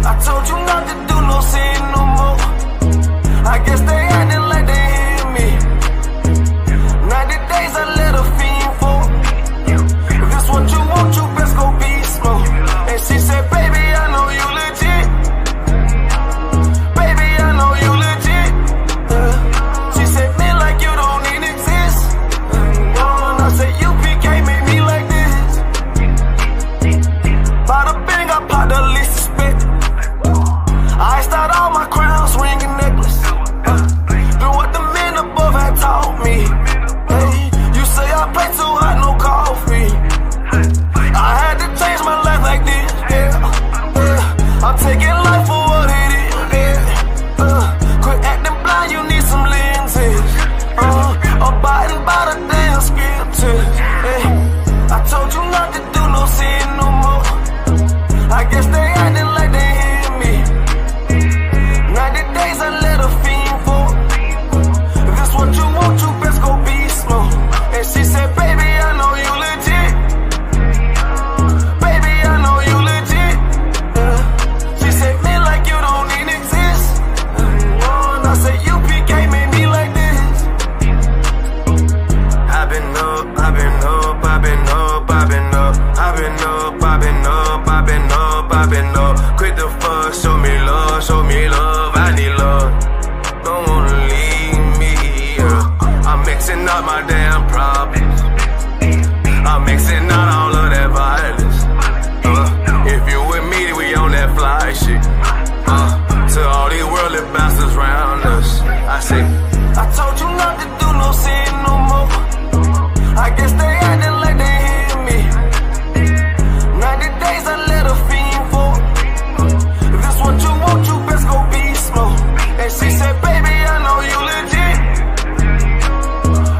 I told you not to do no sin no more. I guess they acting like they hear me. 90 days I let a fiend for. If this what you want, you best go beast mode. And she said, baby, I know you legit. Baby, I know you legit. She said, man, like you don't even exist. And I said, you can't make me like this. Bada bing, I popped the least suspect. I start all my crowns, ring and necklace. Do what the men above had taught me. Hey, you say I play too hot, no coffee. I had to change my life like this, yeah. I'm taking life for what it is, yeah. Quit acting blind, you need some lenses. Abiding by the damn scriptures, hey. I told you not to do no sin no more. I guess they acting like they hear me. 90 days I let a fiend for. If this what you want, you best go beast mode. And she said, baby, I know you legit. Baby, I know you legit. She said, man, like you don't even exist. And I said, you can't make me like this. I've been up, I've been up, I've been up, I've been up, I've been up, I've been up, I've been up, I've been up. Quit the fuss, show me love, I need love. Don't wanna leave me, yeah. I'm mixing up my damn problems. I'm mixing out all of that violence. If you with me, we on that fly shit. To all these worldly bastards round us, I say, I told you not to do no sin no more. I guess they acting like they hear me. 90 days I let a fiend for. If this what you want, you best go beast mode. And she said, baby, I know you legit.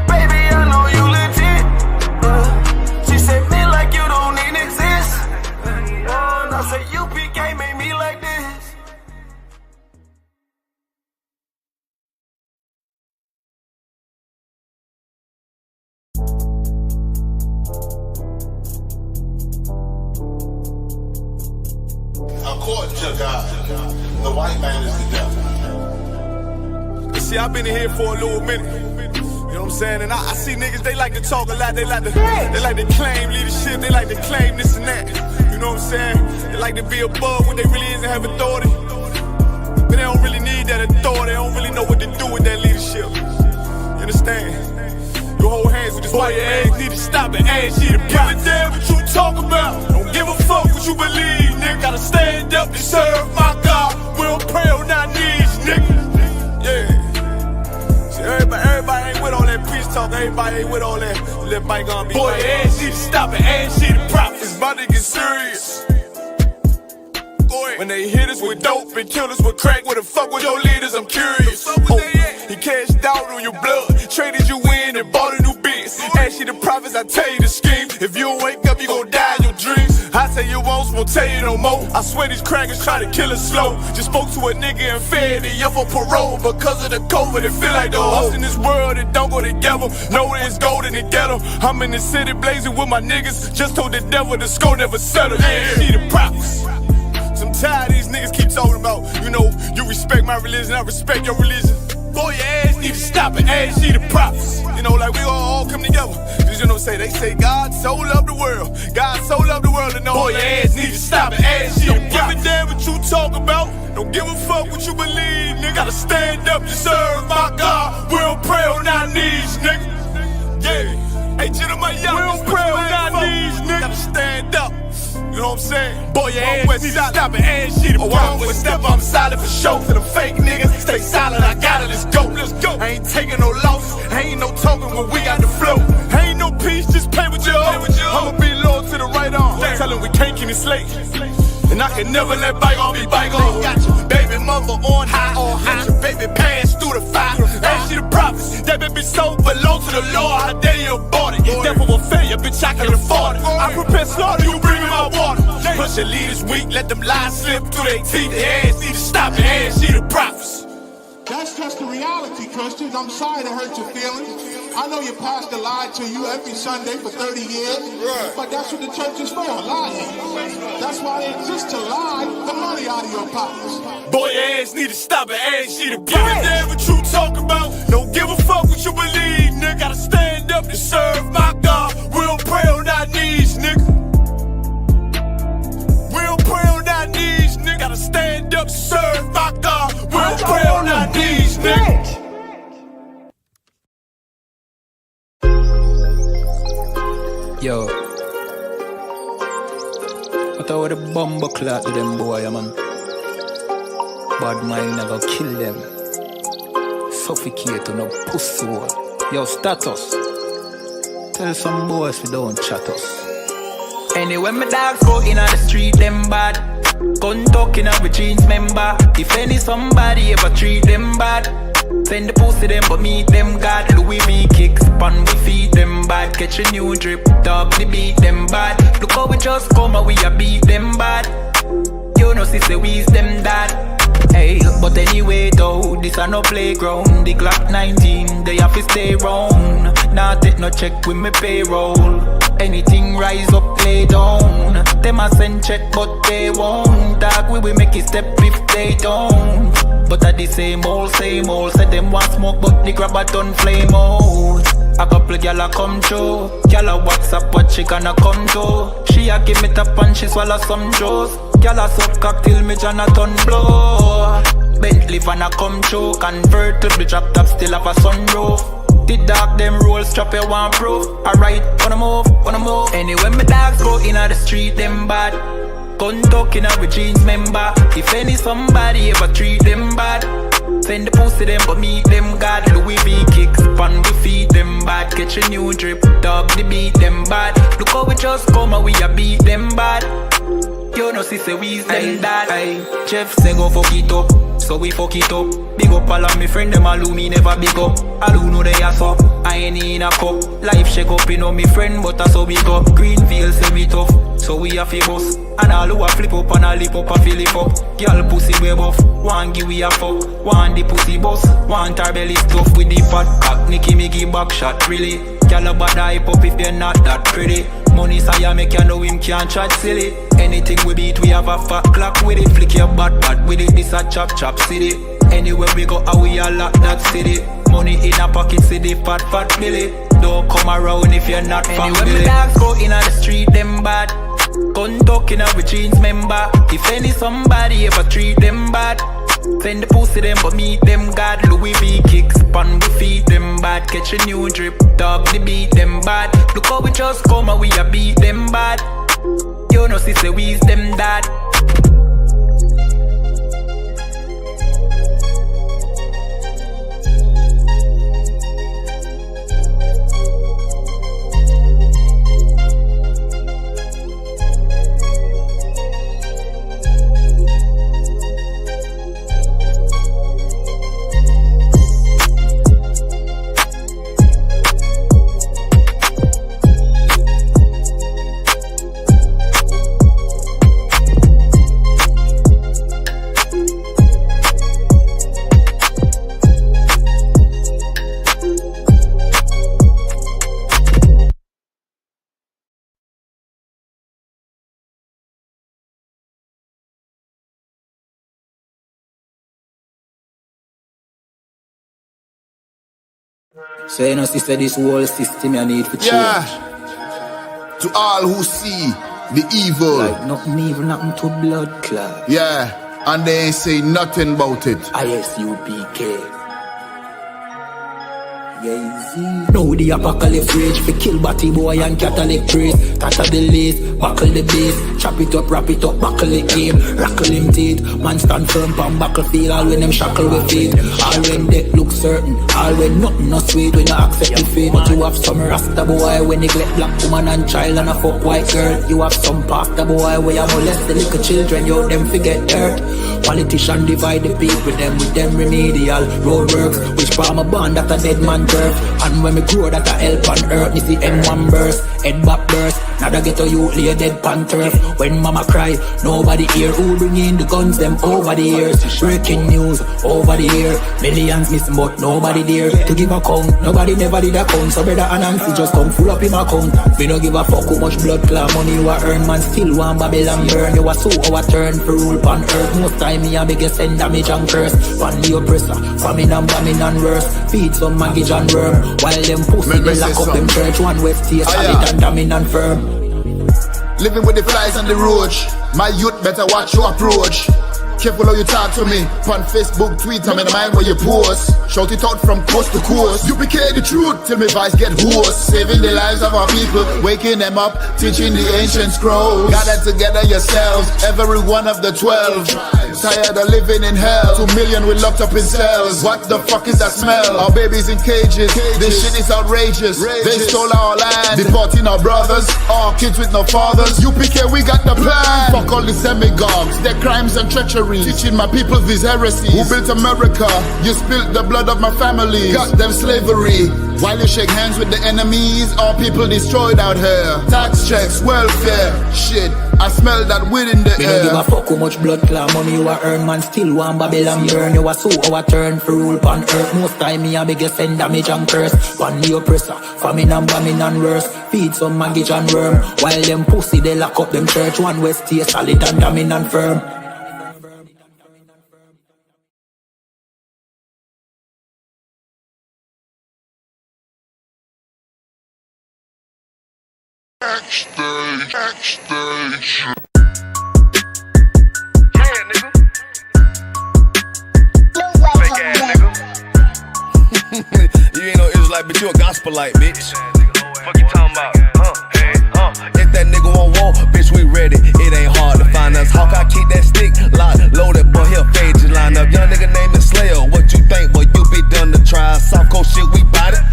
Baby, I know you legit. She said, man, like you don't even exist. And I said, you can't make me like this. According to God, the white man is the devil. See, I've been in here for a little minute. You know what I'm saying? And I see niggas, they like to talk a lot. They like to claim leadership. They like to claim this and that. You know what I'm saying? They like to be above what they really is and have authority. But they don't really need that authority. They don't really know what to do with that leadership. You understand? You hold hands with this boy, your ass need to stop it. Ass she the problem. Give a damn what you talk about. Don't give a fuck what you believe, nigga. Gotta stand up to serve my God. We don't pray on our knees, nigga. Yeah. See, everybody ain't with all that peace talk. Everybody ain't with all that. Let bygone be. Boy, your ass need to stop it. Ass she the problem. It's about to get serious. When they hit us with dope and kill us with crack, where the fuck with your leaders? I'm curious. He cashed out on your blood, traded you in and bought a new biz. Ask you the prophets, I tell you the scheme. If you don't wake up, you gon' die in your dreams. I tell you once, won't tell you no more. I swear these crackers try to kill us slow. Just spoke to a nigga and fed he up for parole. Because of the COVID, it feel like the host in this world that don't go together. Know that it's gold in the ghetto. I'm in the city blazing with my niggas. Just told the devil the score never settled. Yeah, see the prophets. I'm tired of these niggas keep talking about, you know, you respect my religion, I respect your religion. Boy, your ass need to stop it, ass she the prophets. You know, like we all come together. Cause you know, they say God so loved the world. God so loved the world, and know boy, your ass need to stop it, ass she the prophets. Don't give a damn what you talk about. Don't give a fuck what you believe, nigga. Gotta stand up to serve my God. We don't pray on our knees, nigga. Yeah. Hey, gentlemen, young, we don't pray on our knees, nigga. Gotta stand up. You know what I'm saying? Boy, your ass need to stop it, ass she the problem. With step, I'm silent for show. To the fake niggas, stay silent, I got it, let's go. I ain't taking no loss, ain't no talking when we got the flow. Ain't no peace, just play with your own. I'ma be loyal to the right arm. Tell him we can't keep it slate. And I can never let bygone be bygone. Got your baby mother on high, got your baby pass through the fire. Ask she the prophets, that baby so belong to the Lord. How dare you abort it? Devil will failure, bitch, I can afford it. I prepare slaughter, you bring me my water. Push your leaders weak, let them lies slip through their teeth. Their ass need to stop it, ass she the prophets. That's just the reality, Christians. I'm sorry to hurt your feelings. I know your pastor lied to you every Sunday for 30 years, but that's what the church is for, lying. That's why it exists, to lie. The money out of your pockets. Boy, your ass need to stop it, ass need to give a damn what you talk about. Don't give a fuck what you believe, nigga. Gotta stand up to serve my God. We don't pray on our knees, nigga. We don't pray on our knees, nigga. Gotta stand up to serve my God. We don't pray on our knees, nigga. Yo, what about the bumble clock to them boy, man? Bad mind never kill them. Suffocate to no pussy hole. Yo, status. Tell some boys we don't chat us. Anyway, my dogs go in on the street, them bad. Gun talking up with jeans member. If any somebody ever treat them bad, send the pussy them but meet them God. Louis V kicks, pan we feed them bad. Catch a new drip, dog we beat them bad. Look how we just come and we a beat them bad. You know sister we's them dad. Hey, but anyway though, this a no playground. The Glock 19, they have to stay round. Nah take no check with me payroll. Anything rise up, lay down. Them a send check but they won't. Dog we will make it step if they don't. But at the same old, said them want smoke but the grab a ton flame out. A couple gyal a come through. Gyal a WhatsApp what she gonna come to. She a give me tap and she swallow some juice. Gyal a suck cock till me Jonathan blow. Bentley van a come through. Convertible drop top still have a sunroof. The dog them roll strap you one proof. Alright, wanna move. Anyway my dogs go in on the street them bad. Gun talking up with jeans member. If any somebody ever treat them bad, send the pussy them but meet them God. Louis V kicks, pan we feed them bad. Catch a new drip, dog they beat them bad. Look how we just come and we a beat them bad. You know sister we's them dad. Jeff say go fuck it up, so we fuck it up. Big up all of me friend them all who me never big up. All who know they are so, I ain't in a cup. Life shake up, you know me friend but that's how we go. Greenfield say we tough, so we a famous. And all who a flip up and a lip up a fill it up. Girl pussy way buff, one give we a fuck. One the pussy boss, one her belly stuff with the fat cock. Nicky me give back shot really. Girl a bad hype up if they're not that pretty. Money say make you know him can't chat silly. Anything we beat we have a fat clock with it. Flick your bad with it, this a chop city. Anywhere we go we a lock that city. Money in a pocket city, fat Billy. Don't come around if you're not family. Anyway my dogs go in on the street them bad. Gun talking up with jeans member. If any somebody ever treat them bad, send the pussy them but meet them God. Louis V kicks, pan we feed them bad. Catch a new drip, dog they beat them bad. Look how we just come and we a beat them bad. You know sister we's them dad. So you know sister this whole system you need to change. Yeah. To all who see the evil. Like nothing evil, nothing to blood clot. Yeah. And they ain't say nothing about it. ISUPK. Now the apocalypse rage fi kill batty boy and Catholic priest. Tatter the lace, buckle the base. Chop it up, wrap it up, buckle the game. Rackle him teeth, man stand firm pan battlefield. All when them shackle with feet. All when death look certain. All when nothing no sweet when you accept the fate. But you have some rasta boy when neglect black woman and child and a fuck white girl. You have some pastor boy where you molest the little children. You them forget dirt. Politician divide the people with them remedial roadworks. Which farm a band that a dead man turf. And when me grow that a help on earth, me see M1 burst, head back burst. Now they get to you lay dead pan turf. When mama cry, nobody hear. Who bring in the guns them over the years? Breaking news over the air. Millions missing but nobody there to give a count. Nobody never did a count. So brother Anansi just come full up in my account. Me no give a fuck how much blood clot money you a earn. Man still want Babylon burn. You a sue our turn for rule pan earth. Most time me a biggest send damage and curse. Pan the oppressor, famine and bombing and worse. Feed some maggot and worm. While them pussy they lock up them church. One west stay solid and damning and firm. Living with the flies on the roach. My youth better watch your approach. Careful how you talk to me. On Facebook, Twitter, me the mind where you post. Shout it out from coast to coast. You became the truth till me voice get hoarse. Saving the lives of our people, waking them up, teaching the ancient scrolls. Gather together yourselves, every one of the 12. Tired of living in hell. 2 million we locked up in cells. What the fuck is that smell? Our babies in cages. This shit is outrageous. They stole our land, deporting our brothers, our kids with no fathers. UPK, we got the plan. Fuck all the demagogues, their crimes and treachery. Teaching my people these heresies. Who built America? You spilled the blood of my family. Got them slavery. While you shake hands with the enemies, all people destroyed out here. Tax checks, welfare, shit. I smell that weed in the me air. Me no give a fuck how much blood clot money you a earn. Man still want Babylon burn. You a sue our turn for rule pan earth. Most time me a biggest send damage and curse. Pan the oppressor, famine and bombing and worse. Feed some maggot and worm. While them pussy they lock up them church. One west stay solid and damning and firm. Backstage. You ain't no Israelite, but you a gospelite, bitch. Fuck you talking about? If that nigga won't walk, bitch, we ready. It ain't hard to find us. Hawk, I keep that stick locked, loaded, boy, he'll fade you line up. Young nigga named the Slayer. What you think, boy? You be done to try. Soft coast shit, we bout it.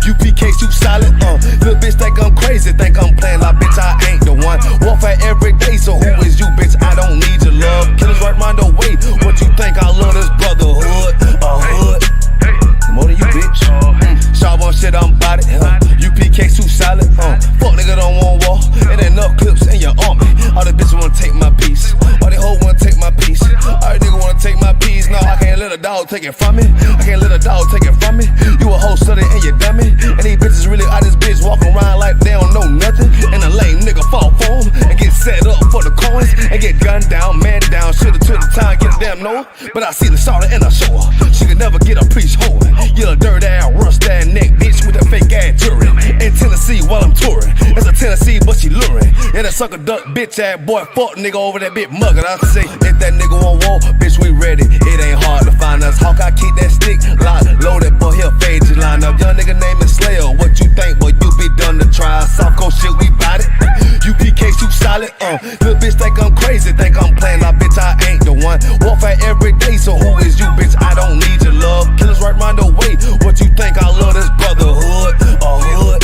UPK, you solid. Little bitch think I'm crazy, think I'm playing like bitch, I ain't the one. Warfare every day, so who is you, bitch? I don't need your love. Killers right round the way. What you think? I love this brotherhood, a hood. More than you, bitch. Sharp on shit, I'm bout it. UPK too solid. Fuck nigga don't want war. It ain't enough clips in your army. All the bitches wanna take my piece. All the hoes wanna take my piece. All the niggas wanna take my piece. No, I can't let a dog take it from me. I can't let a dog take it from me. You a whole study and you dummy. And these bitches really out this bitch walking around like they don't know nothing. And a lame nigga fall for them and get set up for the coins and get gunned down, man down. Shoulda took the time, get a damn no. But I see the starter and I show her. She could never get a preach hoe. You a dirt ass, rust ass neck bitch with that fake ass jewelry. In Tennessee while I'm touring. It's a Tennessee, but she luring. And that sucker duck bitch ass boy, fuck nigga over that bit muggin'. I say, if that nigga won't walk, bitch, we ready. It ain't hard to find us. Hawk, I keep that stick locked, loaded, boy, he'll fade you line up. Young nigga named the Slayer. What you think, boy? You be done to try. Soft coast shit, we bout it. UPK, you solid. Little bitch think I'm crazy, think I'm playing like bitch, I ain't the one. Warfare every day, so who is you, bitch? I don't need your love. Killers right round the way. What you think? I love this brotherhood, a hood.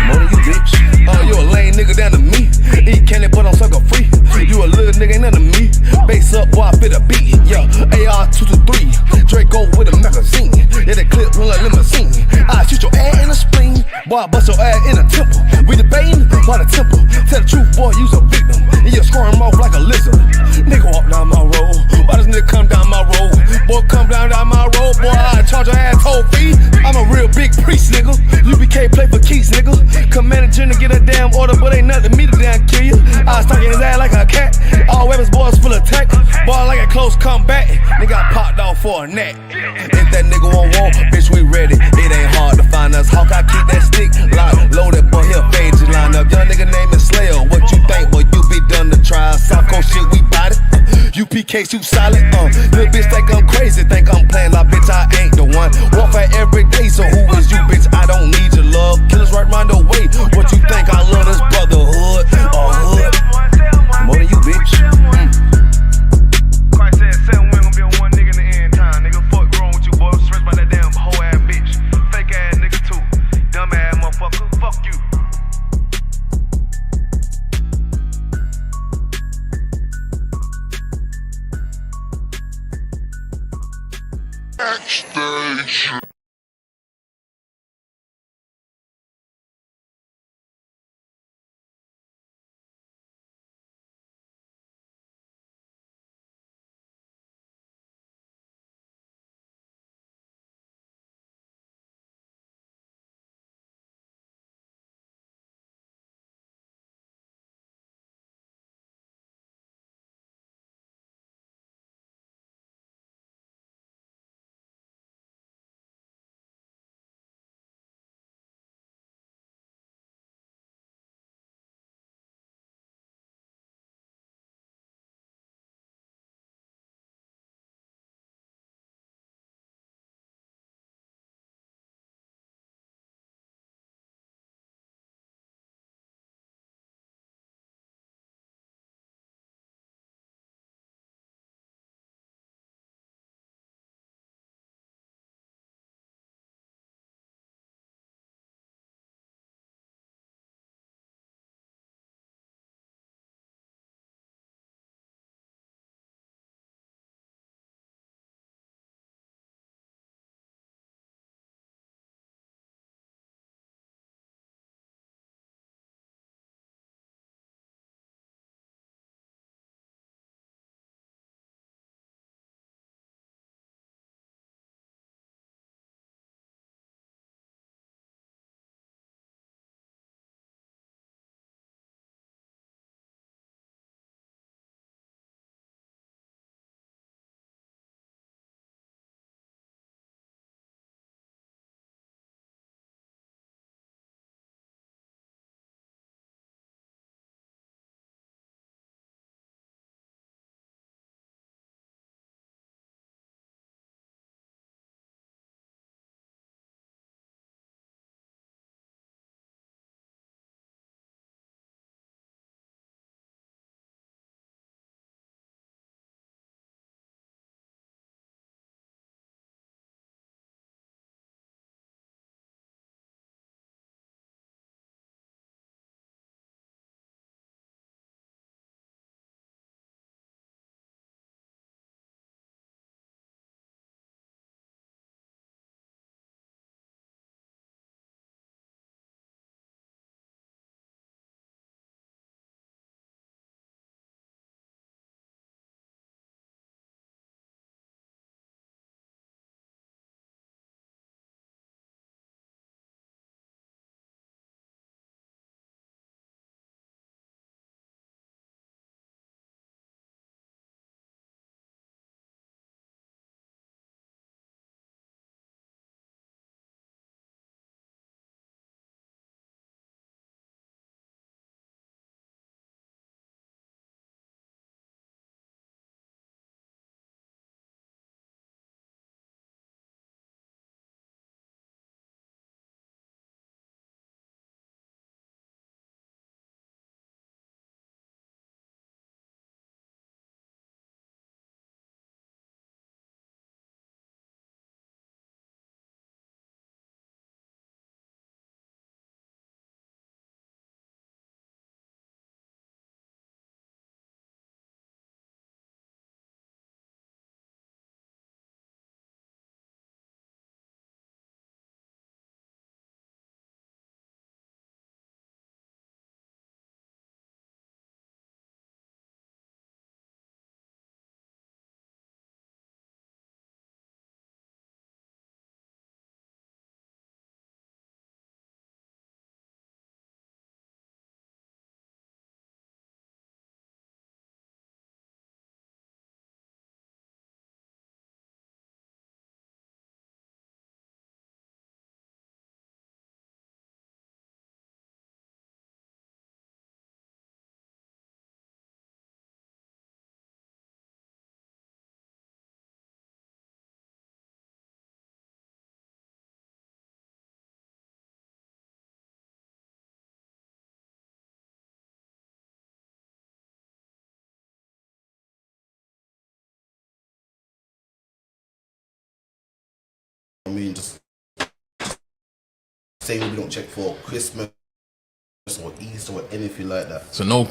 More than you, bitch. You a lame nigga down to me. Eat candy, but I'm sucker free. You a little nigga, ain't nothing to me. Base up, boy, I fit a beat. Yeah, AR-223. Draco with a magazine. Yeah, that clip run like limousine. I shoot your ass in the spleen. Boy, I bust your ass in the temple. We debating by the temple. Tell the truth, boy, you's a victim. And you squirm off like a lizard. Nigga walk down my road. Why does nigga come down my road? Boy, come down my road. Boy, I charge your ass toll fee. I'm a real big priest, nigga. UBK play for keys, nigga. Commanding to get a damn order, but ain't nothing to me to damn kill you. I stuck in his ass like a cat. All weapons, boys full of tech. Boy, like a close combat. Nigga, I popped off for a neck. If that nigga won't walk, bitch, we ready. It ain't hard to find us. Hawk, I keep that stick locked, loaded, boy, he'll fade you line up. Young nigga named the Slayer. What you think, boy? You be done to try. Soft coast shit, we bout it. UPK, you solid. Little bitch think I'm crazy, think I'm playing like bitch, I ain't the one. Warfare every day, so who is you, bitch? I don't need your love. Killers right round the way. What you think? I love this brotherhood, a hood. More than you, bitch. Christ said 7 women gon' be on one nigga in the end time. Nigga, fuck wrong with you, boy. Stressed by that damn hoe ass bitch. Fake ass nigga too. Dumb ass motherfucker. Fuck you. Backstage. I mean, just saying we don't check for Christmas or Easter or anything like that. So no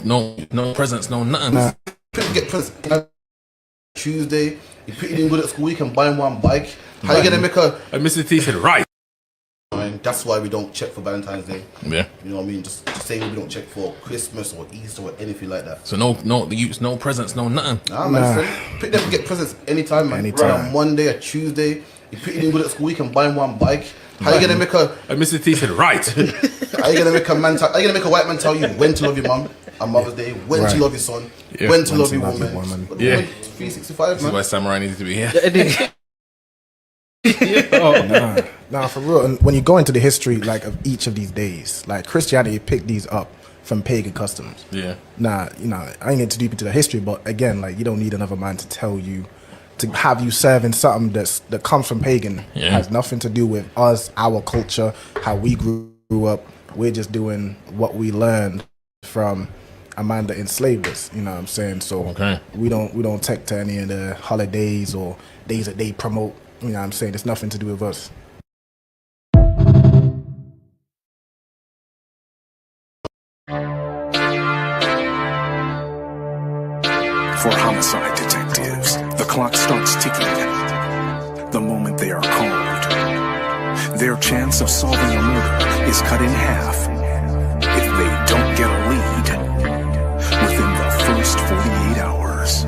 presents, no nothing. Nah. People get presents Tuesday. You're pretty damn good at school. You can buy one bike. How you gonna make a? And Mr. T said right. I mean, that's why we don't check for Valentine's Day. Yeah. You know what I mean? Just saying we don't check for Christmas or Easter or anything like that. So no presents, no nothing. Nah, man. People can get presents anytime, man. Anytime. Right, on Monday or Tuesday. You're pretty damn good at school. You can buy one bike. How you gonna make a? And Mr. T said right. How you gonna make a man? How you gonna make a white man tell you when to love your mum on Mother's Day, when to love your son, when to love your woman? Yeah. 365, man. This is why Samurai needs to be here. Nah, for real. And when you go into the history like of each of these days, like Christianity picked these up from pagan customs. Yeah. Nah, you know, I ain't get too deep into the history, but again, like you don't need another man to tell you to have you serving something that comes from pagan. Yeah. Has nothing to do with us, our culture, how we grew up. We're just doing what we learned from a man that enslaved us. You know what I'm saying? So we don't take to any of the holidays or days that they promote. You know what I'm saying? It's nothing to do with us. For homicide detectives, the clock starts ticking. The moment they are called, their chance of solving a murder is cut in half if they don't get a lead within the first 48 hours.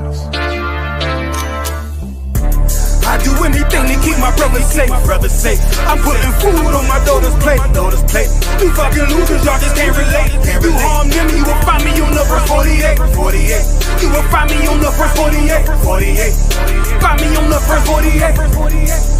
I do anything to keep my brothers safe. I'm putting food on my daughter's plate. You fucking losers, y'all just can't relate. You harm them, you will find me on the first 48. You will find me on the first 48. Find me on the first 48.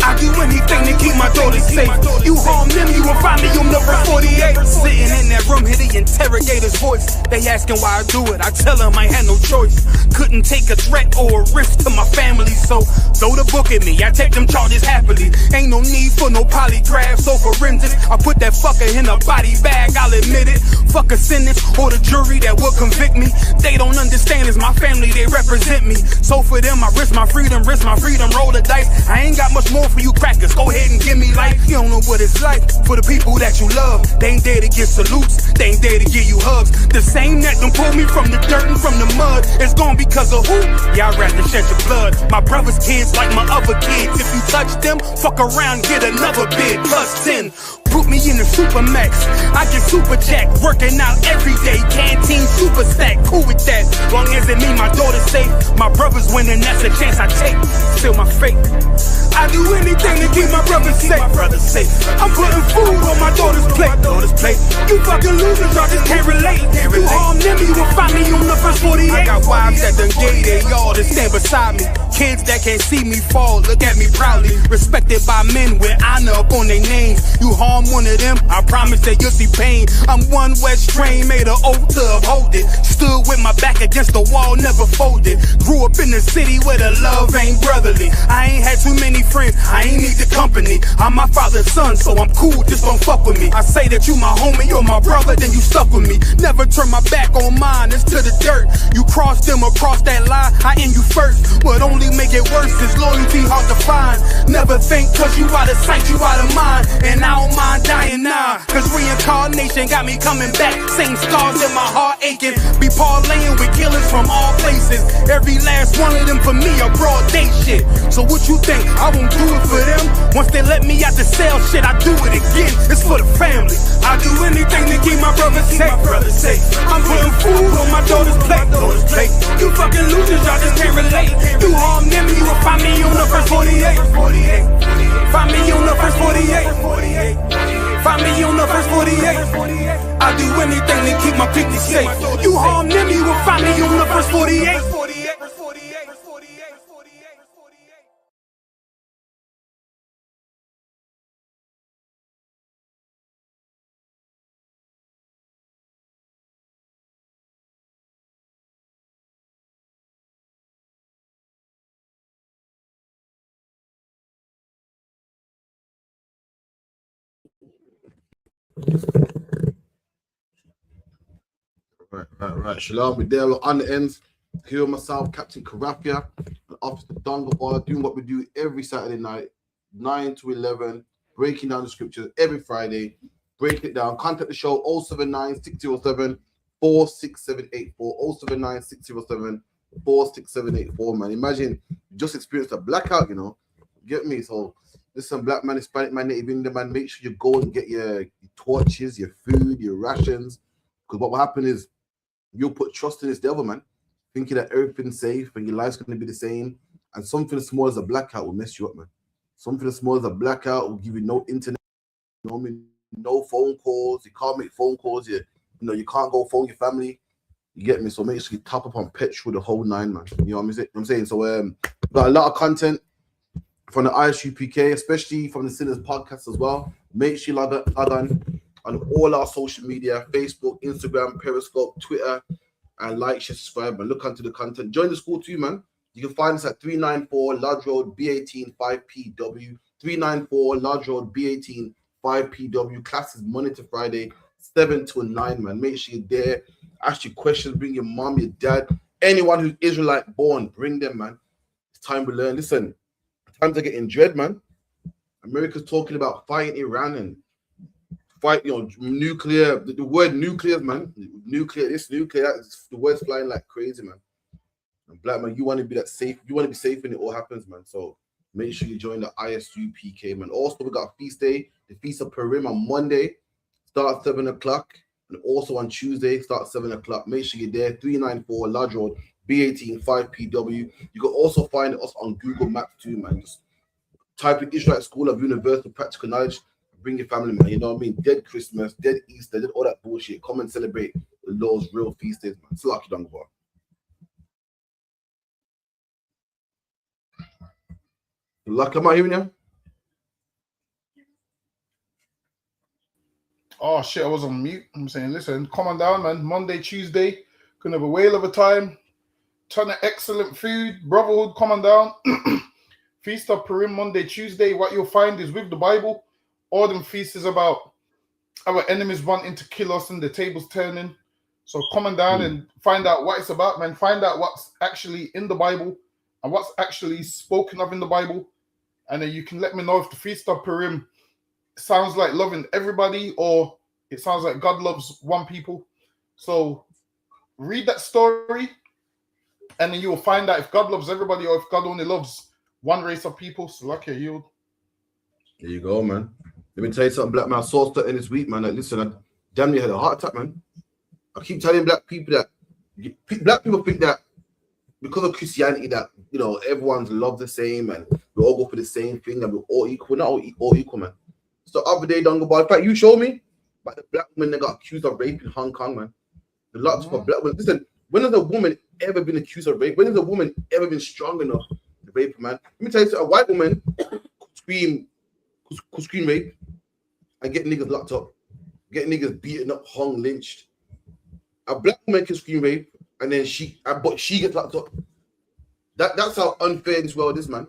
I do anything to keep my daughters safe. You harm them, you will find me on the first 48. Sitting in that room, hear the interrogator's voice. They asking why I do it. I tell them I had no choice. Couldn't take a threat or a risk to my family, so throw the book at me. I take them charges happily. Ain't no need for no polygraph, so forensics. I put that fucker in a body bag, I'll admit it. Fuck a sentence or the jury that will convict me. They don't understand, it's my family, they represent me. So for them, I risk my freedom, roll the dice. I ain't got much more for you crackers, go ahead and give me life. You don't know what it's like for the people that you love. They ain't there to give salutes, they ain't there to give you hugs. The same that done pulled me from the dirt and from the mud is gone because of who? Y'all rather shed your blood. My brother's kids like my other kids. If you touch them, fuck around, get another bid. Plus 10. Put me in the Supermax. I get super jacked, working out every day. Canteen super stack, cool with that. Long as it mean my daughter's safe. My brother's winning, that's a chance I take. Still my fate. I do anything to keep my brothers safe. I'm putting food on my daughter's plate. You fucking losers, y'all just can't relate. You harm them, you will find me on the first 48. I got wives that done gave they all to stand beside me. Kids that can't see me fall, look at me proudly. Respected by men with honor up on their names. You harm one of them, I promise that you'll see pain. I'm one West train, made an oath to uphold it. Stood with my back against the wall, never folded. Grew up in the city where the love ain't brotherly. I ain't had too many friends, I ain't need the company. I'm my father's son, so I'm cool, just don't fuck with me. I say that you my homie, you're my brother, then you stuck with me. Never turn my back on mine, it's to the dirt. You cross them across that line, I end you first. What only make it worse is loyalty hard to find. Never think cause you out of sight, you out of mind. And I don't mind dying now, cause reincarnation got me coming back. Same scars in my heart aching. Be parlaying with killers from all places. Every last one of them for me a broad day shit. So what you think, I won't do it for them? Once they let me out the cell, shit, I do it again. It's for the family. I do anything to keep my brothers safe. I'm putting food on my daughter's plate. You fucking losers, y'all just can't relate. You harm them, you will find me on the first 48. Find me on the first 48. Find me on the first 48. I do anything to keep my people safe. You harm them, you will find me on the first 48. Right. Shalom, we're there on the ends. Here myself, Captain Karafia, and Officer Dongle, all doing what we do every Saturday night. 9 to 11, breaking down the scriptures every Friday. Break it down. Contact the show 079 607 46784. 079 607 46784, man. Imagine you just experienced a blackout, you know. Get me? So, listen, black man, Hispanic man, Native Indian man, make sure you go and get your torches, your food, your rations. Because what will happen is you'll put trust in this devil, man, thinking that everything's safe and your life's going to be the same. And something as small as a blackout will mess you up, man. Something as small as a blackout will give you no internet, you know what I mean? No phone calls. You can't make phone calls. You can't go phone your family. You get me? So make sure you top up on petrol the whole 9, man. You know what I'm saying? So got a lot of content from the ISUPK, especially from the Sinners podcast as well. Make sure you log on all our social media, Facebook, Instagram, Periscope, Twitter, and like, share, subscribe, and look onto the content. Join the school too, man. You can find us at 394 Lodge Road, B18 5PW. 394 Lodge Road, B18 5PW. Classes Monday to Friday, 7 to 9, man. Make sure you're there. Ask your questions. Bring your mom, your dad, anyone who's Israelite born. Bring them, man. It's time to learn. Listen, times are getting dread, man. America's talking about fighting Iran and fight, nuclear. The word nuclear, man. Nuclear, this, nuclear, that. The word's flying like crazy, man. And black man, you want to be that safe. You want to be safe when it all happens, man. So make sure you join the ISUPK, man. Also, we got a feast day, the Feast of Purim on Monday, start at 7 o'clock. And also on Tuesday, start at 7 o'clock. Make sure you're there, 394 Lodge Road, B18 5PW. You can also find us on Google Maps too, man. Just type in Israelite School of Universal Practical Knowledge. Bring your family, man. You know what I mean? Dead Christmas, dead Easter, dead all that bullshit. Come and celebrate the Lord's real feast days, man. It's lucky, Dungabar. Luck, am I hearing you? Oh shit, I was on mute. I'm saying, listen, come on down, man. Monday, Tuesday, gonna have a whale of a time. Ton of excellent food, brotherhood. Come on down. Feast of Purim, Monday, Tuesday. What you'll find is with the Bible, all them feasts is about our enemies wanting to kill us and the tables turning. So come on down and find out what it's about, man. Find out what's actually in the Bible and what's actually spoken of in the Bible. And then you can let me know if the Feast of Purim sounds like loving everybody or it sounds like God loves one people. So read that story and then you will find out if God loves everybody or if God only loves one race of people. So like a yield. There you go, man. Let me tell you something, black man. I saw stuff in this week, man. Like, listen, I damn near had a heart attack, man. I keep telling black people that black people think that because of Christianity that, everyone's love the same and we all go for the same thing and we're all equal. We're not all equal, man. So the other day, Dungabar, in fact, you showed me about the black woman that got accused of rape in Hong Kong, man. The lots of black women. Listen, when has a woman ever been accused of rape? When has a woman ever been strong enough to rape a man? Let me tell you something, a white woman could scream rape and get niggas locked up, get niggas beaten up, hung, lynched. A black woman can scream rape and then she gets locked up. That's how unfair this world is, man.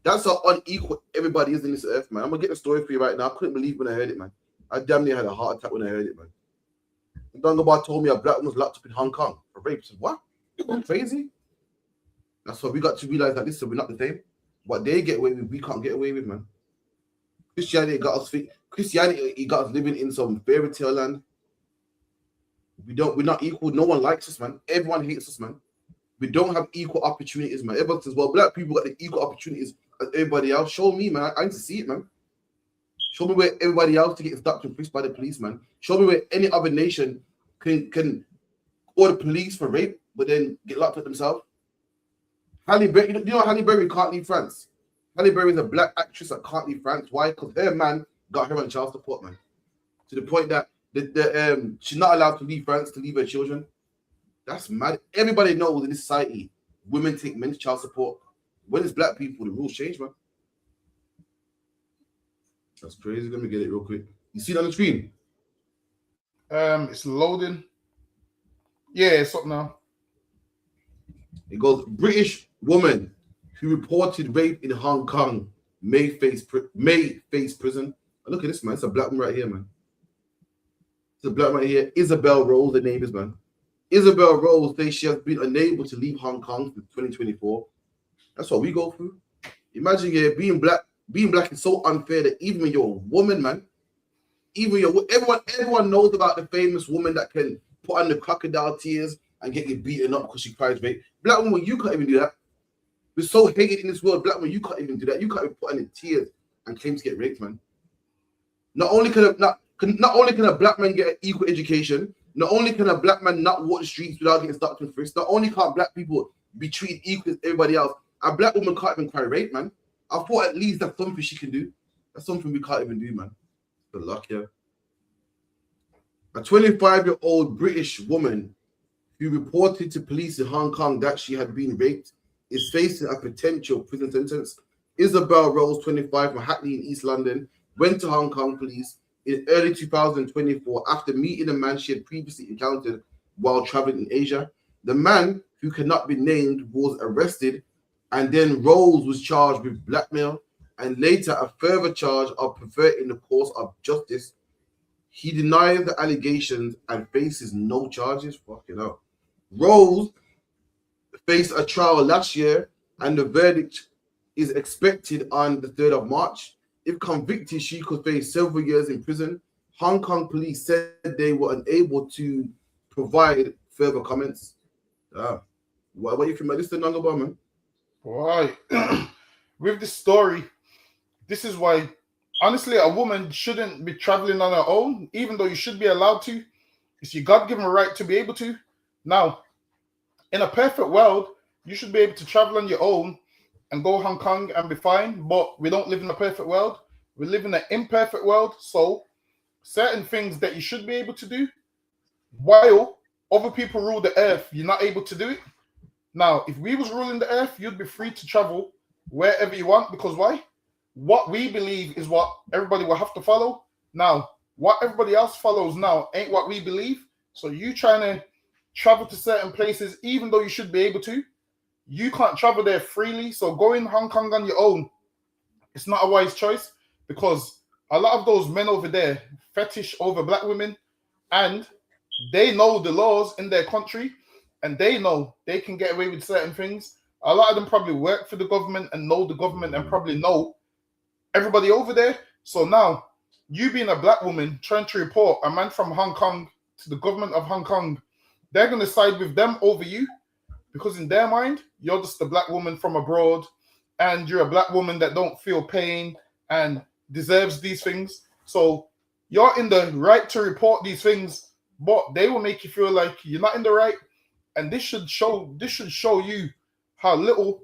That's how unequal everybody is in this earth, man. I'm gonna get the story for you right now. I couldn't believe when I heard it, man. I damn near had a heart attack when I heard it, man. Dungabar told me a black woman was locked up in Hong Kong for rape. I said, what? You're crazy? That's why we got to realize that listen, we're not the same. What they get away with, we can't get away with, man. Christianity got us living in some fairy tale land. We're not equal. No one likes us, man. Everyone hates us, man. We don't have equal opportunities, man. Everyone says, well, black people got the equal opportunities as everybody else. Show me, man. I need to see it, man. Show me where everybody else to get stopped and frisked by the police, man. Show me where any other nation can call the police for rape, but then get locked up themselves. Halle Berry, you know Halle Berry can't leave France. Halle Berry is a black actress that can't leave France. Why? Because her man got her on child support, man. To the point that she's not allowed to leave France to leave her children. That's mad. Everybody knows in this society, women take men's child support. When it's black people, the rules change, man. That's crazy. Let me get it real quick. You see it on the screen? It's loading. Yeah, it's up now. It goes, British woman who reported rape in Hong Kong may face prison. Look at this, man. It's a black woman right here, man. It's a black woman right here. Isabel Rose, the name is, man. Isabel Rose says she has been unable to leave Hong Kong for 2024. That's what we go through. Imagine being black being black is so unfair that even when you're a woman, man, everyone knows about the famous woman that can put on the crocodile tears and get you beaten up because she cries rape. Black woman, you can't even do that. We're so hated in this world. Black woman, you can't even do that. You can't even put on the tears and claim to get raped, man. Not only can a black man get equal education, not only can a black man not walk the streets without getting stuck in frisk, not only can't black people be treated equal as everybody else, a black woman can't even cry rape, man. I thought at least that's something she can do. That's something we can't even do, man. Good luck, yeah. A 25-year-old British woman who reported to police in Hong Kong that she had been raped is facing a potential prison sentence. Isabel Rose, 25, from Hackney in East London, went to Hong Kong police in early 2024 after meeting a man she had previously encountered while traveling in Asia. The man, who cannot be named, was arrested, and then Rose was charged with blackmail and later a further charge of perverting the course of justice. He denied the allegations and faces no charges. Fucking hell. Rose faced a trial last year, and the verdict is expected on the 3rd of March. If convicted, she could face several years in prison. Hong Kong police said they were unable to provide further comments. What do you think about this, Nangaba, man? Right. With this story, this is why, honestly, a woman shouldn't be traveling on her own, even though you should be allowed to. It's your God-given right to be able to. Now, in a perfect world, you should be able to travel on your own and go Hong Kong and be fine, but we don't live in a perfect world. We live in an imperfect world, so certain things that you should be able to do, while other people rule the earth, you're not able to do it. Now, if we was ruling the earth, you'd be free to travel wherever you want, because why? What we believe is what everybody will have to follow. Now, what everybody else follows now ain't what we believe, so you trying to travel to certain places, even though you should be able to, you can't travel there freely. So going Hong Kong on your own, it's not a wise choice, because a lot of those men over there fetish over black women, and they know the laws in their country, and they know they can get away with certain things. A lot of them probably work for the government and know the government and probably know everybody over there. So now, you being a black woman trying to report a man from Hong Kong to the government of Hong Kong, they're going to side with them over you, because in their mind, you're just a black woman from abroad, and you're a black woman that don't feel pain and deserves these things. So you're in the right to report these things, but they will make you feel like you're not in the right. And this should show you how little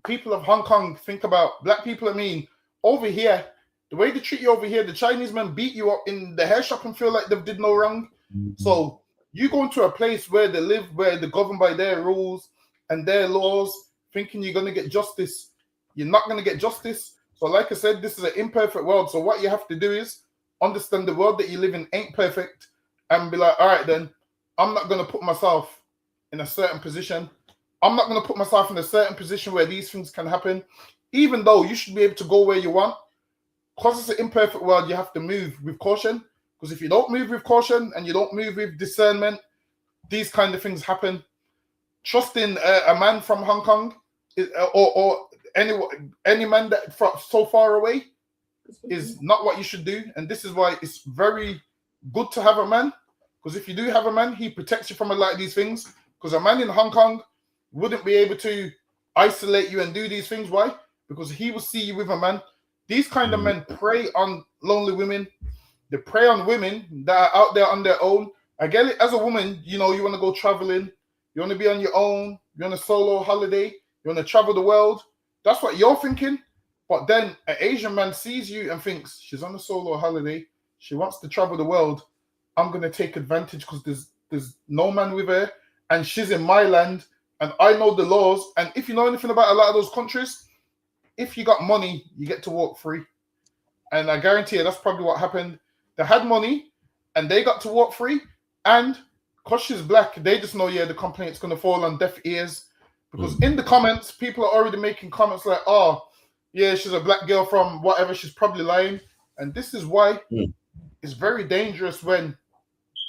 people of Hong Kong think about black people. I mean, over here, the way they treat you over here, the Chinese men beat you up in the hair shop and feel like they did no wrong. So you go into a place where they live, where they're governed by their rules and their laws, thinking you're going to get justice. You're not going to get justice. So like I said, this is an imperfect world. So what you have to do is understand the world that you live in ain't perfect, and be like, all right, then I'm not going to put myself in a certain position. I'm not going to put myself in a certain position where these things can happen, even though you should be able to go where you want. Because it's an imperfect world, you have to move with caution. Because if you don't move with caution and you don't move with discernment, these kind of things happen. Trusting a man from Hong Kong or any man that so far away is not what you should do. And this is why it's very good to have a man. Because if you do have a man, he protects you from a lot of these things. Because a man in Hong Kong wouldn't be able to isolate you and do these things. Why? Because he will see you with a man. These kind of men prey on lonely women. They prey on women that are out there on their own. I get it. As a woman, you know, you want to go traveling. You want to be on your own. You're on a solo holiday. You want to travel the world. That's what you're thinking. But then an Asian man sees you and thinks, she's on a solo holiday. She wants to travel the world. I'm going to take advantage because there's no man with her. And she's in my land. And I know the laws. And if you know anything about a lot of those countries, if you got money, you get to walk free. And I guarantee you that's probably what happened. They had money and they got to walk free. And because she's black, they just know, yeah, the complaint's going to fall on deaf ears. Because in the comments, people are already making comments like, oh, yeah, she's a black girl from whatever. She's probably lying. And this is why it's very dangerous when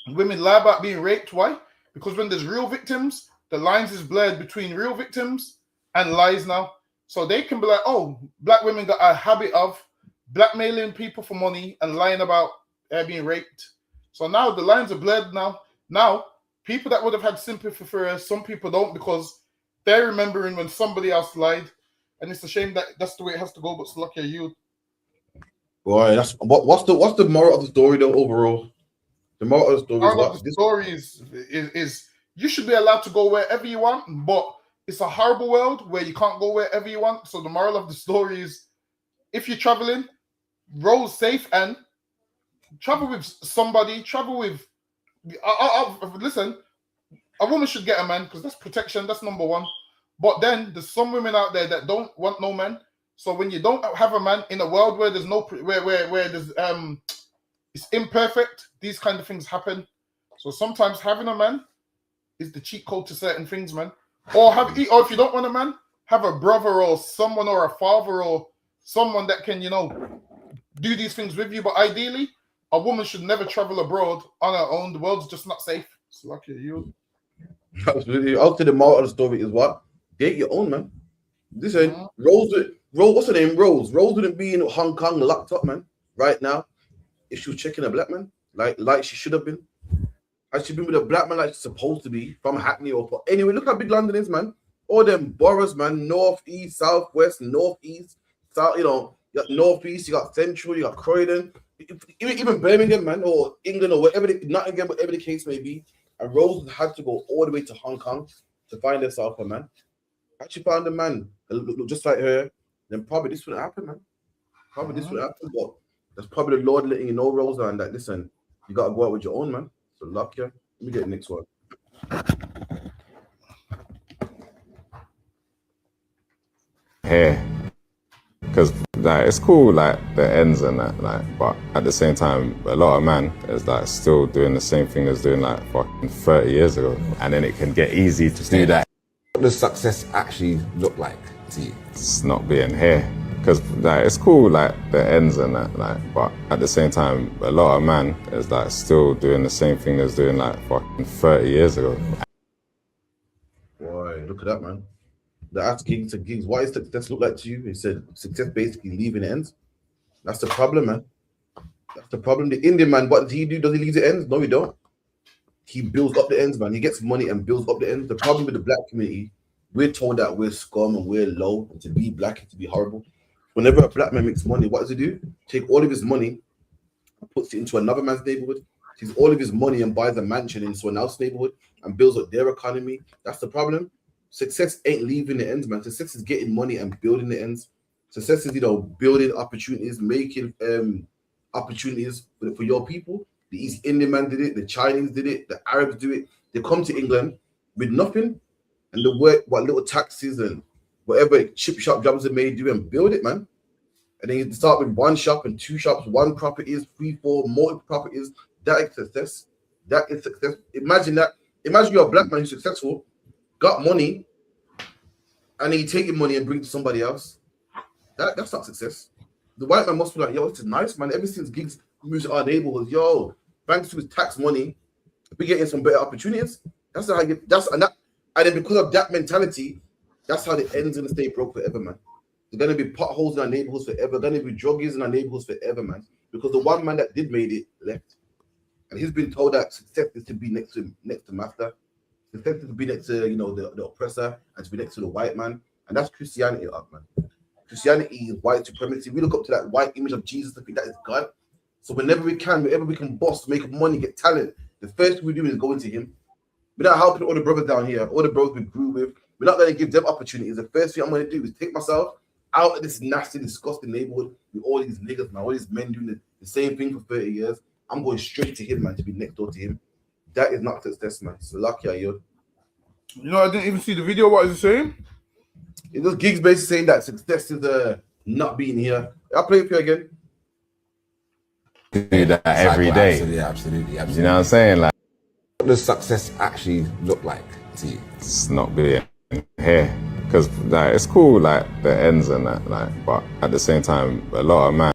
women lie about being raped. Why? Because when there's real victims, the lines is blurred between real victims and lies now. So they can be like, oh, black women got a habit of blackmailing people for money and lying about being raped. So now the lines are blurred now. Now, people that would have had sympathy for her, some people don't because they're remembering when somebody else lied. And it's a shame that that's the way it has to go, but it's lucky you. Boy, that's what's the moral of the story though overall? The moral of the story Moral of the story is you should be allowed to go wherever you want, but it's a horrible world where you can't go wherever you want. So the moral of the story is if you're traveling, roll safe and travel with somebody, travel with listen, a woman should get a man because that's protection, that's number one. But then there's some women out there that don't want no man. So when you don't have a man in a world where there's no where there's it's imperfect, these kind of things happen. So sometimes having a man is the cheat code to certain things, man. Or if you don't want a man, have a brother or someone or a father or someone that can, do these things with you. But ideally, a woman should never travel abroad on her own. The world's just not safe. It's lucky you. Absolutely. I'll say the moral of the story is what? Date your own, man. Listen, Rose, what's her name? Rose wouldn't be in Hong Kong locked up, man, right now if she was checking a black man like she should have been. Has she been with a black man like she's supposed to be from Hackney or anyway? Look how big London is, man. All them boroughs, man. North, east, south, west, north, east, south. You got north, east. You got central. You got Croydon. Even Birmingham, man, or England, or whatever. Not again, whatever the case may be. And Rose had to go all the way to Hong Kong to find herself a man. Actually found a man that looked just like her. Then probably this would happen, man. Probably this would happen, but that's probably the Lord letting you know, Rose, and that listen, you gotta go out with your own, man. So luck you. Let me get the next one. Here, because it's cool, like the ends and that, but at the same time, a lot of man is like still doing the same thing as doing like fucking 30 years ago, and then it can get easy to do that. What does success actually look like to you? It's not being here, because it's cool, like the ends and that, but at the same time, a lot of man is like still doing the same thing as doing like fucking 30 years ago. Boy, look at that, man. The asked Gigs, what does success look like to you? He said success basically leaving the ends. That's the problem, man. That's the problem. The Indian man, what does he do? Does he leave the ends? No, he don't. He builds up the ends, man. He gets money and builds up the ends. The problem with the black community, we're told that we're scum and we're low, and to be black is to be horrible. Whenever a black man makes money, what does he do? Take all of his money and puts it into another man's neighborhood. Takes all of his money and buys a mansion in someone else's neighborhood and builds up their economy. That's the problem. Success ain't leaving the ends, man. Success is getting money and building the ends. Success is, building opportunities, making opportunities for your people. The East Indian man did it, the Chinese did it, the Arabs do it. They come to England with nothing and they work what little taxes and whatever chip shop jobs they may do and build it, man. And then you start with one shop and two shops, one properties, 3, 4, multiple properties. That is success. That is success. Imagine that. Imagine you're a black man who's successful, got money, and then you take your money and bring it to somebody else. That's not success. The white man must be like, yo, this is nice, man. Ever since Gigs moved to our neighborhoods, yo, thanks to his tax money, we're getting some better opportunities. That's how you and then because of that mentality, that's how the ends gonna stay broke forever, man. There's gonna be potholes in our neighborhoods forever, gonna be druggies in our neighborhoods forever, man. Because the one man that did made it left. And he's been told that success is to be next to master. Success is to be next to the oppressor and to be next to the white man. And that's Christianity up, man. Christianity is white supremacy. We look up to that white image of Jesus. I think that is God. So whenever we can boss, make money, get talent, the first thing we do is go into him. We're not helping all the brothers down here, all the brothers we grew with. We're not going to give them opportunities. The first thing I'm going to do is take myself out of this nasty, disgusting neighborhood with all these niggas, man, all these men doing the same thing for 30 years. I'm going straight to him, man, to be next door to him. That is not success, man. It's lucky, yo. I didn't even see the video. What is it saying? It was Gigs basically saying that success is not being here. I'll play it for you again. Do that every day. Absolutely. You know what I'm saying? Like, what does success actually look like to you? It's not being here, because it's cool, like the ends and that, but at the same time, a lot of man.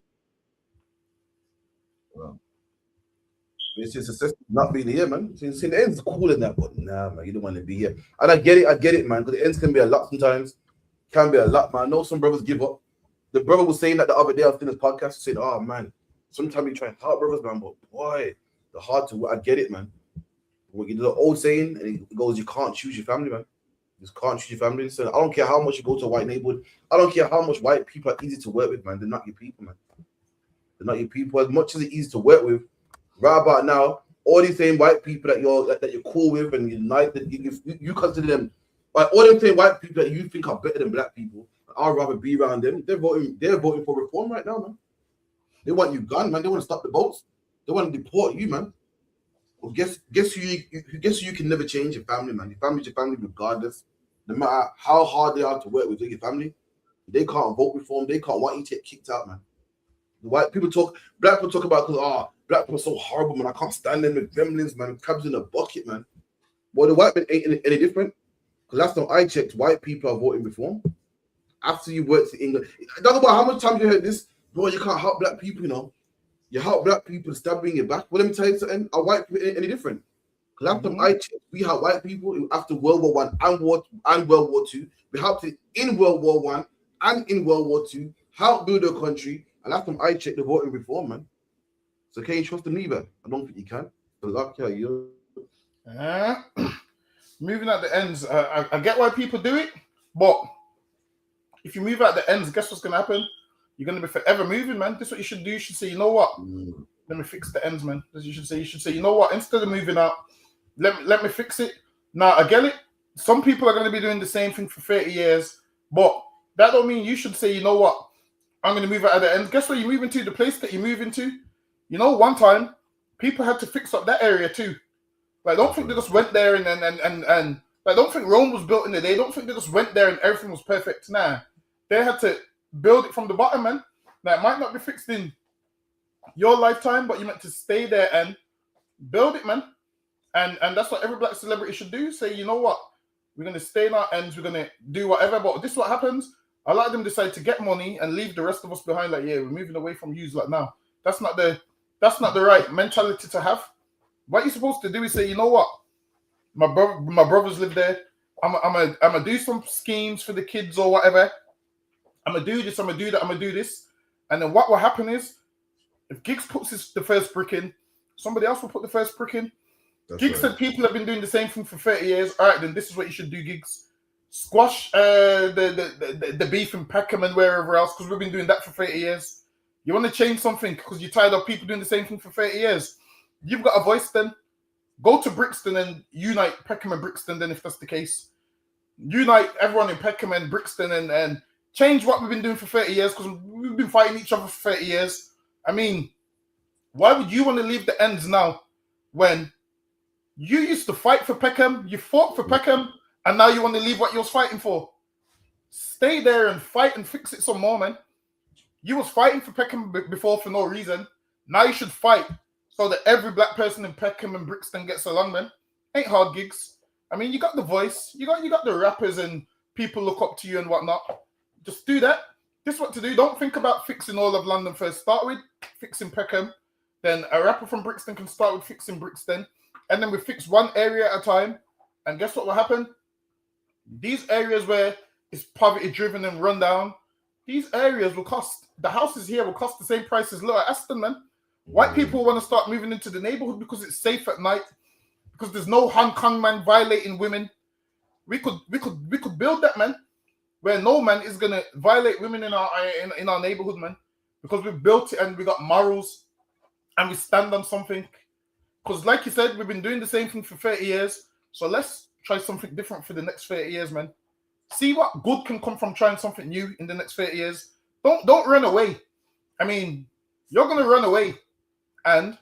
It's just success not being here, man. See, the end's cool in that, but nah, man, you don't want to be here. And I get it, man, because the ends can be a lot sometimes. Can be a lot, man. I know some brothers give up. The brother was saying that the other day, I was in his podcast, saying, oh, man, sometimes you try and help brothers, man, but boy, the hard to, I get it, man. What you do the old saying, and it goes, you can't choose your family, man. You just can't choose your family. So I don't care how much you go to a white neighborhood. I don't care how much white people are easy to work with, man. They're not your people, man. They're not your people. As much as it's easy to work with, right about now, all these same white people that you're cool with and you consider them, like all them same white people that you think are better than black people, I'd rather be around them. They're voting for reform right now, man. They want you gone, man. They want to stop the boats. They want to deport you, man. Well, guess who you can never change your family, man. Your family's your family regardless. No matter how hard they are to work with your family, they can't vote reform. They can't want you to get kicked out, man. The white people black people talk about black people are so horrible, man. I can't stand them with gremlins, man. Crabs in a bucket, man. Well, the white men ain't any different. Because last time I checked, white people are voting reform. After you worked in England, talk about how much time you heard this. Boy, you can't help black people, you know. You help black people stab in your back. Well, let me tell you something. Are white people any different? Because last time I checked, we had white people after World War I and World War II. We helped it in World War I and in World War II. Help build a country. And last time I checked, the voting reform, man. So can you trust them either? I don't think you can. But luck, yeah, you. Moving at the ends, I get why people do it, but if you move at the ends, guess what's going to happen? You're going to be forever moving, man. This is what you should do. You should say, you know what? Let me fix the ends, man. You should say, you know what? Instead of moving out, let me fix it. Now, I get it. Some people are going to be doing the same thing for 30 years, but that don't mean you should say, you know what? I'm going to move out at the ends. Guess where you're moving to? The place that you're moving to. You know, one time, people had to fix up that area too. Like, don't think they just went there and like, don't think Rome was built in a day. Don't think they just went there and everything was perfect. Nah, they had to build it from the bottom, man. Now, it might not be fixed in your lifetime, but you meant to stay there and build it, man. And that's what every black celebrity should do. Say, you know what? We're going to stay in our ends. We're going to do whatever. But this is what happens. A lot of them decide to get money and leave the rest of us behind. Like, yeah, we're moving away from you. Like, now, that's not the right mentality to have. What you're supposed to do is say, you know what? My brothers live there. I'm gonna do some schemes for the kids or whatever. I'm gonna do this. I'm gonna do that. I'm gonna do this. And then what will happen is, if Giggs puts the first brick in, somebody else will put the first brick in. Giggs said people have been doing the same thing for 30 years. All right, then this is what you should do, Giggs. Squash the beef in Peckham and wherever else, because we've been doing that for 30 years. You want to change something because you're tired of people doing the same thing for 30 years. You've got a voice then. Go to Brixton and unite Peckham and Brixton then, if that's the case. Unite everyone in Peckham and Brixton and change what we've been doing for 30 years, because we've been fighting each other for 30 years. I mean, why would you want to leave the ends now when you used to fight for Peckham, you fought for Peckham, and now you want to leave what you was fighting for? Stay there and fight and fix it some more, man. You was fighting for Peckham before for no reason. Now you should fight so that every black person in Peckham and Brixton gets along, man. Ain't hard, Gigs. I mean, you got the voice. You got the rappers and people look up to you and whatnot. Just do that. This is what to do. Don't think about fixing all of London first. Start with fixing Peckham. Then a rapper from Brixton can start with fixing Brixton. And then we fix one area at a time. And guess what will happen? These areas where it's poverty-driven and run down, these areas will cost, the houses here will cost the same price as Lower Aston, man. White people want to start moving into the neighborhood because it's safe at night, because there's no Hong Kong man violating women. We could build that, man, where no man is gonna violate women in our neighborhood, man, because we built it and we got morals and we stand on something. Because, like you said, we've been doing the same thing for 30 years, so let's try something different for the next 30 years, man. See what good can come from trying something new in the next 30 years. Don't run away. I mean, you're gonna run away. And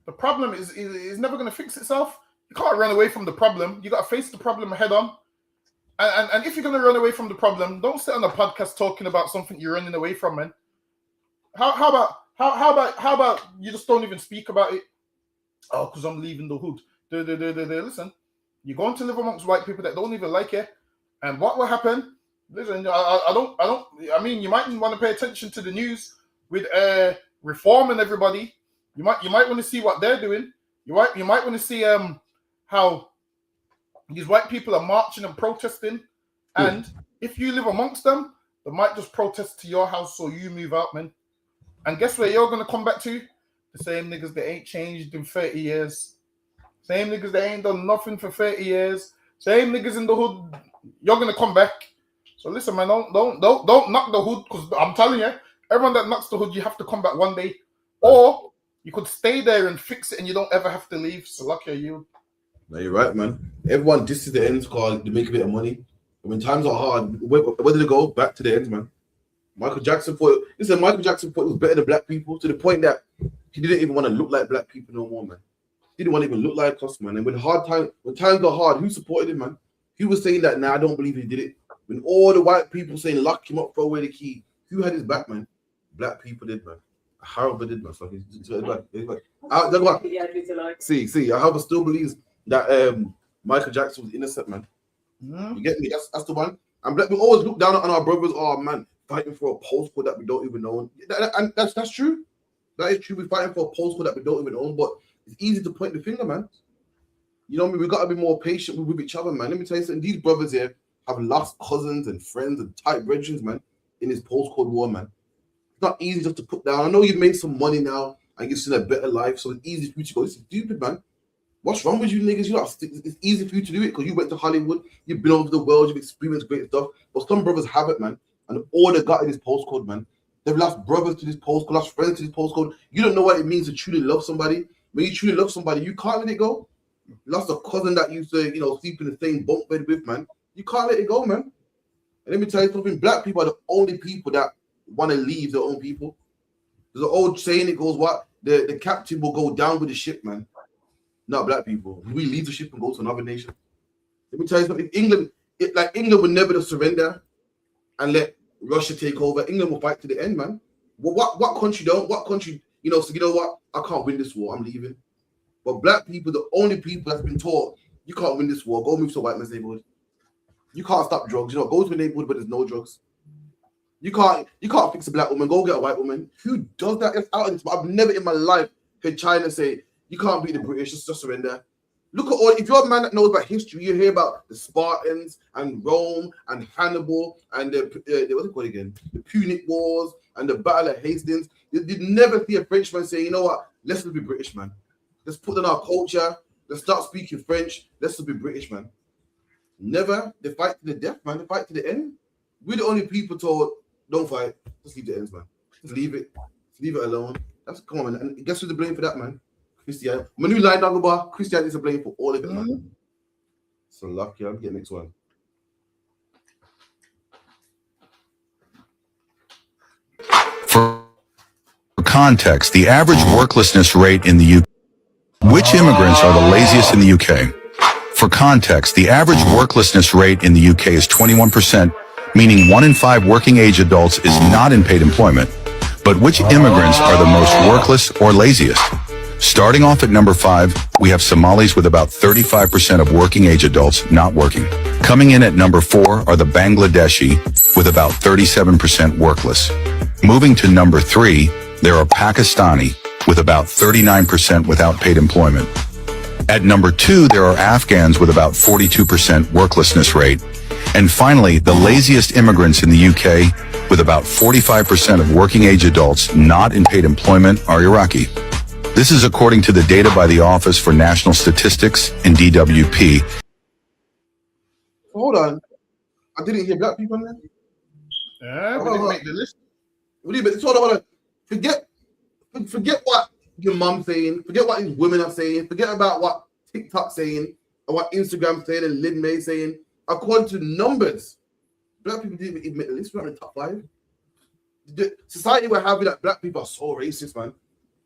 the problem is never going to fix itself. You can't run away from the problem. You got to face the problem head on. And if you're going to run away from the problem, don't sit on a podcast talking about something you're running away from, man. How about you just don't even speak about it? Oh, because I'm leaving the hood. Listen, you're going to live amongst white people that don't even like you. And what will happen? Listen, I mean, you might want to pay attention to the news with reform and everybody. You might want to see what they're doing. You might want to see how these white people are marching and protesting, and if you live amongst them, they might just protest to your house so you move out, man. And guess where you're gonna come back to? The same niggas that ain't changed in 30 years. Same niggas that ain't done nothing for 30 years. Same niggas in the hood. You're gonna come back. So listen, man, don't knock the hood, because I'm telling you, everyone that knocks the hood, you have to come back one day. Or you could stay there and fix it and you don't ever have to leave. So lucky you. No, you're right, man. Everyone disses the ends because they make a bit of money. And when times are hard, where do they go? Back to the ends, man. Michael Jackson thought it was better than black people, to the point that he didn't even want to look like black people no more, man. He didn't want to even look like us, man. And when times are hard, who supported him, man? He was saying that, I don't believe he did it. When all the white people saying lock him up, throw away the key, who had his back, man? Black people did, man. However did, man. So he's back. See, however still believes that Michael Jackson was innocent, man. You get me? That's the one. And black people always look down on our brothers. Oh man, fighting for a postcode that we don't even know. And that's true. That is true. We're fighting for a postcode that we don't even own. But it's easy to point the finger, man. You know what I mean? We got to be more patient with each other, man. Let me tell you something. These brothers here have lost cousins and friends and tight brethren, man, in this postcode war, man. It's not easy just to put down. I know you've made some money now and you've seen a better life, so it's easy for you to go, this is stupid, man. What's wrong with you niggas? It's easy for you to do it because you went to Hollywood, you've been over the world, you've experienced great stuff. But some brothers haven't, man. And all they got in this postcode, man. They've lost brothers to this postcode, lost friends to this postcode. You don't know what it means to truly love somebody. When you truly love somebody, you can't let it go. You lost a cousin that used to, sleep in the same bunk bed with, man. You can't let it go, man. And let me tell you something, black people are the only people that want to leave their own people. There's an old saying, it goes, what? The captain will go down with the ship, man. Not black people. We leave the ship and go to another nation. Let me tell you something. England would never surrender and let Russia take over. England will fight to the end, man. What country don't? What country, so you know what? I can't win this war. I'm leaving. But black people, the only people that's been taught, you can't win this war. Go move to a white man's neighborhood. You can't stop drugs. Go to a neighborhood where there's no drugs. You can't fix a black woman. Go get a white woman. Who does that? It's out of this. But I've never in my life heard China say, you can't beat the British, just surrender. Look at all, if you're a man that knows about history, you hear about the Spartans and Rome and Hannibal and what's it called again? The Punic Wars and the Battle of Hastings. You'd never see a Frenchman say, you know what, let's just be British, man. Let's put in our culture. Let's start speaking French. Let's just be British, man. Never. They fight to the death, man. They fight to the end. We're the only people told, don't fight. Just leave the ends, man. Just leave it. Just leave it alone. Come on, man. And guess who's to blame for that, man? Christian. My new line down the bar, Christian is to blame for all of it, man. So lucky. I'll get next one. For context, the average worklessness rate in the UK. Which immigrants are the laziest in the UK? For context, the average worklessness rate in the UK is 21%, meaning 1 in 5 working age adults is not in paid employment. But which immigrants are the most workless or laziest? Starting off at number 5, we have Somalis with about 35% of working age adults not working. Coming in at number 4 are the Bangladeshi with about 37% workless. Moving to number 3, there are Pakistani with about 39% without paid employment. At number 2, there are Afghans with about 42% worklessness rate. And finally, the laziest immigrants in the UK with about 45% of working age adults not in paid employment are Iraqi. This is according to the data by the Office for National Statistics and DWP. Hold on. I didn't hear black people in there. Yeah, we didn't make the list. Hold on. Forget what your mom's saying. Forget what these women are saying. Forget about what TikTok's saying or what Instagram's saying and Lin May's saying. According to numbers, black people didn't even make the list. We're not in the top 5. The society we're having that black people are so racist, man.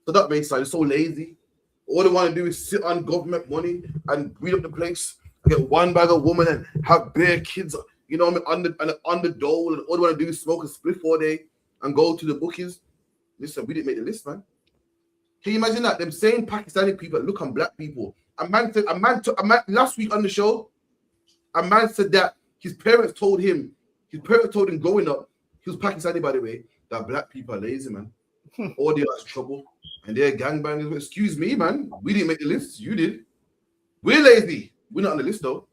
So that makes sense. They're so lazy. All they want to do is sit on government money and breed up the place, get one bag of woman and have bare kids, on the dole, and all they want to do is smoke a spliff all day and go to the bookies. Listen, we didn't make the list, man. Can you imagine that? Them same Pakistani people that look on black people. A man last week on the show, a man said that his parents told him growing up, he was Pakistani by the way, that black people are lazy, man. All they are is trouble. And they're gangbangers. Excuse me, man. We didn't make the list. You did. We're lazy. We're not on the list, though.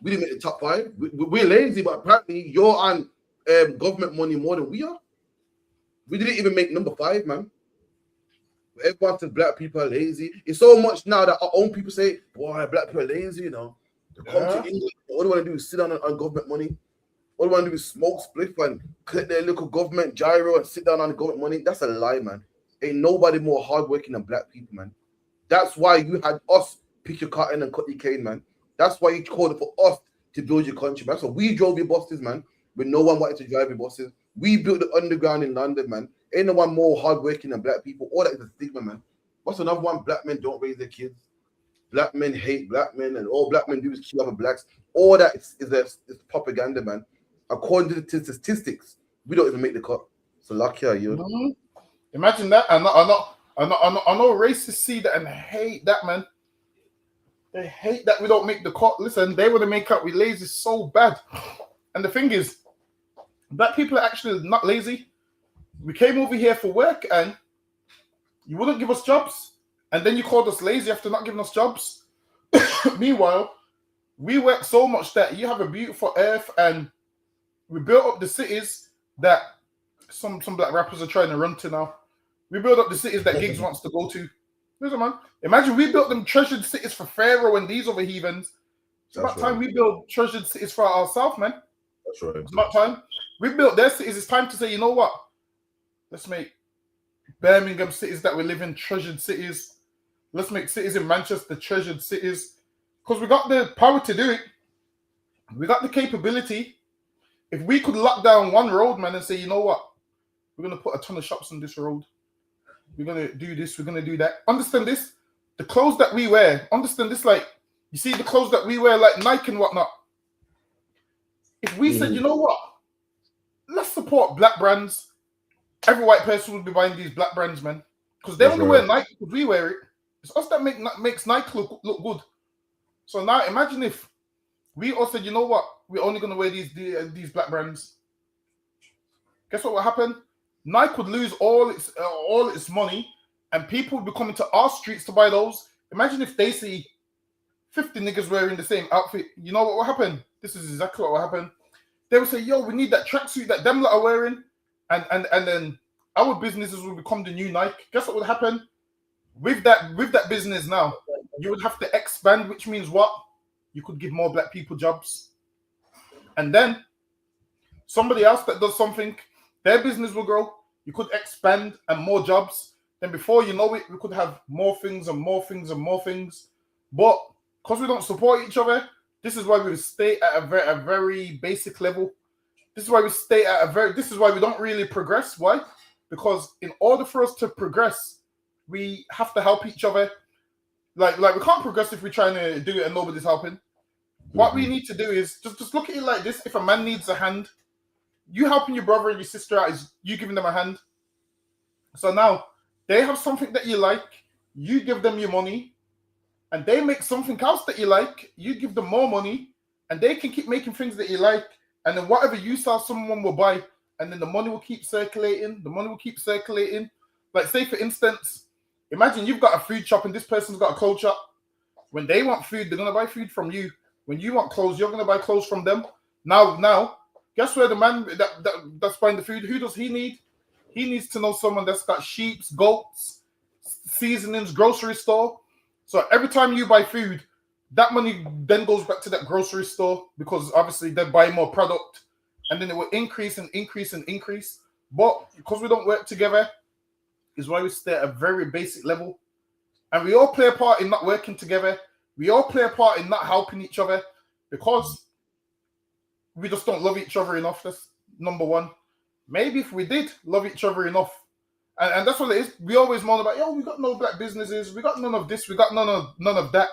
We didn't make the top 5. We're lazy, but apparently you're on government money more than we are. We didn't even make number 5, man. Everyone says black people are lazy. It's so much now that our own people say, boy, black people are lazy, you know. They come to England, all they want to do is sit down on government money. All they want to do is smoke spliff and collect their little government gyro and sit down on the government money. That's a lie, man. Ain't nobody more hardworking than black people, man. That's why you had us pick your cotton and cut your cane, man. That's why you called it for us to build your country, man. So we drove your buses, man, when no one wanted to drive your buses. We built the underground in London, man. Ain't no one more hardworking than black people. All that is a stigma, man. What's another one? Black men don't raise their kids. Black men hate black men, and all black men do is kill other blacks. All that is propaganda, man. According to the statistics, we don't even make the cut. So lucky are you. Mm-hmm. Imagine that. I know racists see that and hate that, man. They hate that we don't make the cut. Listen, they want to make up we lazy so bad. And the thing is, black people are actually not lazy. We came over here for work and you wouldn't give us jobs. And then you called us lazy after not giving us jobs. Meanwhile, we work so much that you have a beautiful earth and we built up the cities that some black rappers are trying to run to now. We built up the cities that Giggs wants to go to. Listen, man. Imagine we built them treasured cities for Pharaoh and these other heathens. It's about time we build treasured cities for ourselves, man. That's right. It's about time. We built their cities. It's time to say, you know what? Let's make Birmingham cities that we live in treasured cities. Let's make cities in Manchester treasured cities. Because we got the power to do it. We got the capability. If we could lock down one road, man, and say, you know what? We're going to put a ton of shops on this road. We're going to do this. We're going to do that. Understand this? The clothes that we wear. Understand this? Like, you see the clothes that we wear, like Nike and whatnot. If we said, you know what? Let's support black brands. Every white person would be buying these black brands, man. Because they only wear Nike because we wear it. It's us that makes Nike look good. So now imagine if we all said, you know what? We're only going to wear these black brands. Guess what will happen? Nike would lose all its money and people would be coming to our streets to buy those. Imagine if they see 50 niggas wearing the same outfit. You know what will happen? This is exactly what will happen. They will say, yo, we need that tracksuit that them lot are wearing. And then our businesses will become the new Nike. Guess what would happen? With that business now, you would have to expand, which means what? You could give more black people jobs. And then somebody else that does something, their business will grow. You could expand and more jobs. Then before you know it, we could have more things and more things and more things. But because we don't support each other, this is why we stay at a very basic level. This is why we stay at this is why we don't really progress. Why? Because in order for us to progress, we have to help each other. Like we can't progress if we're trying to do it and nobody's helping. What we need to do is just look at it like this. If a man needs a hand, you helping your brother and your sister out is you giving them a hand. So now they have something that you like, you give them your money, and they make something else that you like, you give them more money, and they can keep making things that you like, and then whatever you sell, someone will buy, and then the money will keep circulating. The money will keep circulating. Like say for instance, imagine you've got a food shop and this person's got a clothes shop. When they want food, they're gonna buy food from you. When you want clothes, you're gonna buy clothes from them. Now, guess where the man that's buying the food? Who does he need? He needs to know someone that's got sheep, goats, seasonings, grocery store. So every time you buy food, that money then goes back to that grocery store because obviously they buy more product, and then it will increase and increase and increase. But because we don't work together, is why we stay at a very basic level, and we all play a part in not working together. We all play a part in not helping each other because we just don't love each other enough. That's number one. Maybe if we did love each other enough, and that's what it is. We always moan about, yo, we got no black businesses, we got none of this, we got none of that.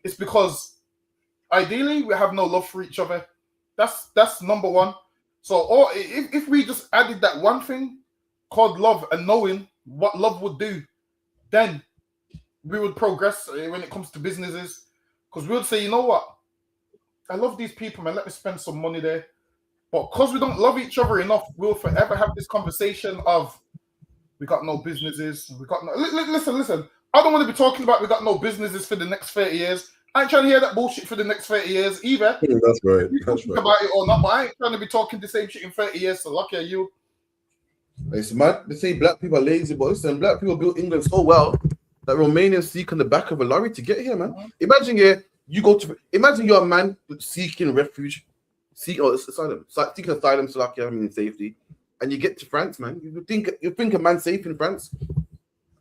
It's because ideally we have no love for each other. That's number one. So, or if we just added that one thing called love and knowing what love would do, then we would progress when it comes to businesses. Because we would say, you know what? I love these people, man. Let me spend some money there. But because we don't love each other enough, we'll forever have this conversation of we got no businesses. We got no. Listen. I don't want to be talking about we got no businesses for the next 30 years. I ain't trying to hear that bullshit for the next 30 years either. That's right. You That's think right. about it or not, but I ain't trying to be talking the same shit in 30 years. So lucky are you. It's mad. They say black people are lazy, but listen, black people built England so well that Romanians seek on the back of a lorry to get here, man. Imagine imagine you're a man seeking refuge, seeking asylum, Slovakia, safety, and you get to France, man. You think a man's safe in France?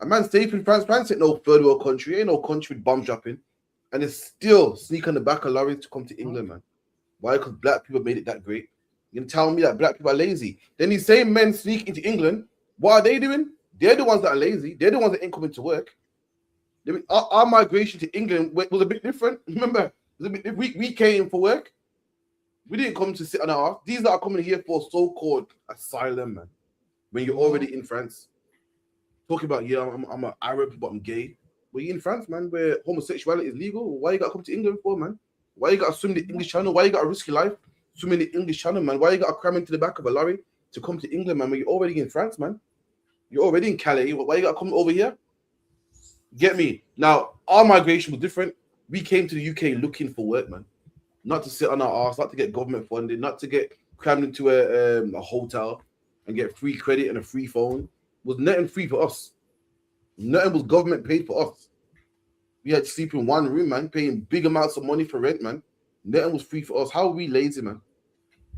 A man's safe in France. France ain't no third world country, ain't no country with bomb dropping, and it's still sneak on the back of lorries to come to England, man. Why? Because black people made it that great. You're gonna tell me that black people are lazy? Then these same men sneak into England. What are they doing? They're the ones that are lazy. They're the ones that ain't coming to work. Our migration to England was a bit different. Remember, we came for work. We didn't come to sit on our ass. These that are coming here for so-called asylum, man. When you're already in France, talking about I'm an Arab, but I'm gay. Well, you're in France, man, where homosexuality is legal. Why you gotta come to England for, man? Why you gotta swim the English Channel? Why you gotta risk your life swimming the English Channel, man? Why you gotta cram into the back of a lorry to come to England, man? When you're already in France, man. You're already in Calais. Why you gotta come over here? Get me? Now, our migration was different. We came to the UK looking for work, man. Not to sit on our ass, not to get government funding, not to get crammed into a hotel and get free credit and a free phone. It was nothing free for us. Nothing was government paid for us. We had to sleep in one room, man, paying big amounts of money for rent, man. Nothing was free for us. How are we lazy, man?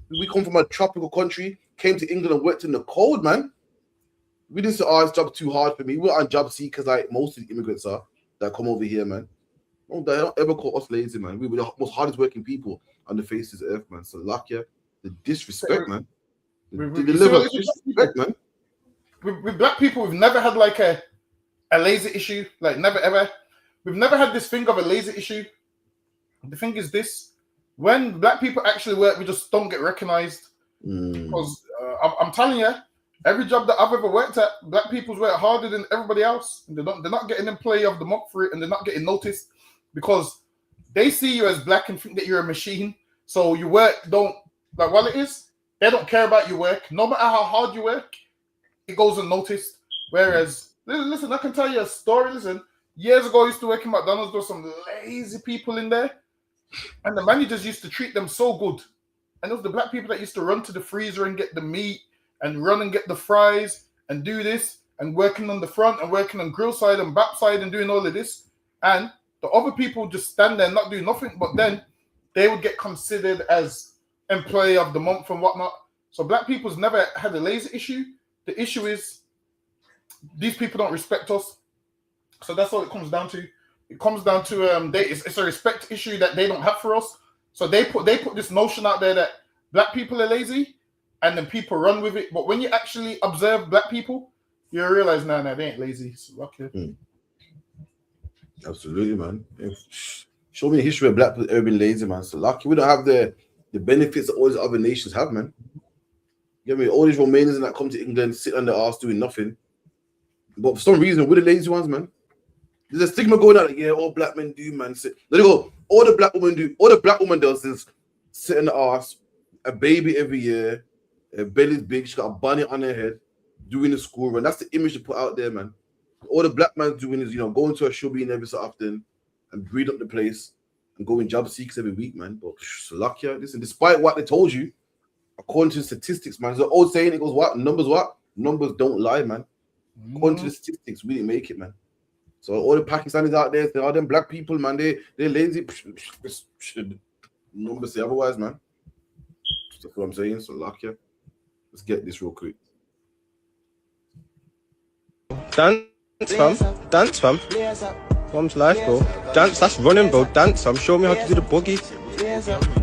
We come from a tropical country, came to England and worked in the cold, man. We didn't say, this job's too hard for me. We were on job seekers like most of the immigrants are that come over here, man. They don't ever call us lazy, man. We were the most hardest working people on the face of the earth, man. So, the disrespect, man. Disrespect, man. With black people, we've never had like a lazy issue. Like, never ever. We've never had this thing of a lazy issue. The thing is this. When black people actually work, we just don't get recognized. Because I'm telling you, every job that I've ever worked at, black people's work harder than everybody else. And they're not getting employee of the month for it, and they're not getting noticed because they see you as black and think that you're a machine. So your work while it is, they don't care about your work. No matter how hard you work, it goes unnoticed. Whereas, listen, I can tell you a story. Listen, years ago, I used to work in McDonald's. There were some lazy people in there, and the managers used to treat them so good. And it was the black people that used to run to the freezer and get the meat and run and get the fries and do this and working on the front and working on grill side and back side and doing all of this. And the other people just stand there and not do nothing, but then they would get considered as employee of the month and whatnot. So black people's never had a lazy issue. The issue is these people don't respect us. So that's all it comes down to. It comes down to it's a respect issue that they don't have for us. So they put this notion out there that black people are lazy, and then people run with it. But when you actually observe black people, you realize, no, they ain't lazy. It's lucky. Absolutely, man. Show me a history of black people ever been lazy, man. So lucky we don't have the benefits that all these other nations have, man. You get me? All these Romanians that come to England sit on their ass doing nothing. But for some reason, we're the lazy ones, man. There's a stigma going out like, all black men do, man. Let it go. All the black woman does is sit on the ass, a baby every year, her belly's big, she got a bunny on her head, doing the school run. That's the image they put out there, man. All the black man's doing is, going to a shubby every so often and breed up the place and going job seekers every week, man. But lucky, listen, despite what they told you, according to the statistics, man, there's an old saying, it goes, what? Numbers don't lie, man. According to the statistics, we didn't make it, man. So all the Pakistanis out there, all them black people, man, they're lazy. Numbers say otherwise, man. That's what I'm saying. So lucky. Let's get this real quick. Dance, fam. Mom's life, bro. Dance, that's running, bro. Dance, fam. Show me how to do the boogie.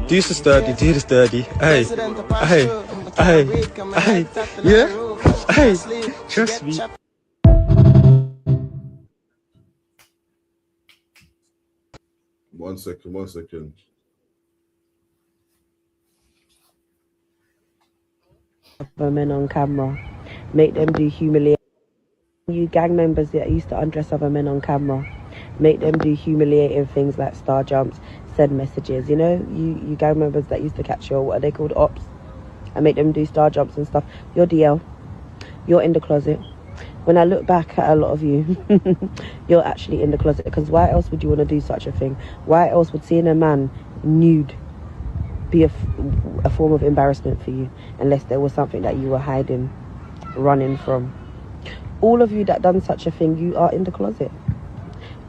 Do this sturdy, do this sturdy. Hey. Yeah? Hey. Trust me. One second. Men on camera, make them do humiliation. You gang members that used to undress other men on camera, make them do humiliating things like star jumps, send messages. You gang members that used to catch what are they called, Opps, and make them do star jumps and stuff. You're DL, you're in the closet, When I look back at a lot of you, you're actually in the closet, because why else would you want to do such a thing? Why else would seeing a man nude be a form of embarrassment for you, unless there was something that you were hiding, running from? All of you that done such a thing, you are in the closet.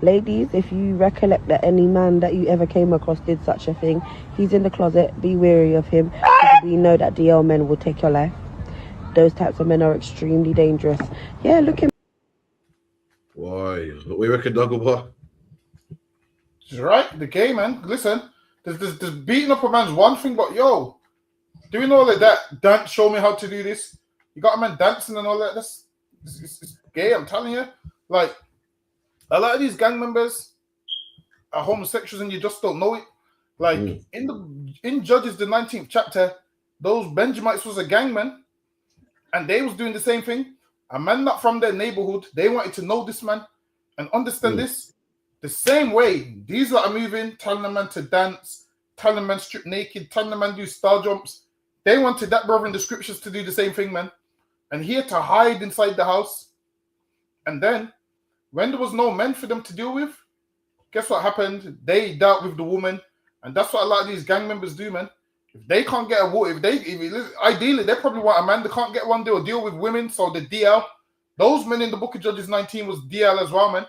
Ladies, if you recollect that any man that you ever came across did such a thing, he's in the closet. Be wary of him, because we know that DL men will take your life. Those types of men are extremely dangerous. Yeah, look at. Why? We reckon, Doggle. She's right. The game, man. Listen, there's beating up a man's one thing, but yo, doing all of that, dance, show me how to do this. You got a man dancing and all that. It's gay. I'm telling you. Like, a lot of these gang members are homosexuals, and you just don't know it. Like in Judges the 19th chapter, those Benjamites was a gang, man, and they was doing the same thing. A man not from their neighborhood, they wanted to know this man and understand this. The same way these lot are moving, telling the man to dance, telling the man strip naked, telling the man do star jumps. They wanted that brother in the scriptures to do the same thing, man. And he had to hide inside the house. And then, when there was no men for them to deal with, guess what happened? They dealt with the woman. And that's what a lot of these gang members do, man. If they can't get a woman, ideally, they probably want a man. They can't get one, they'll deal with women. So the DL, those men in the book of Judges 19 was DL as well, man.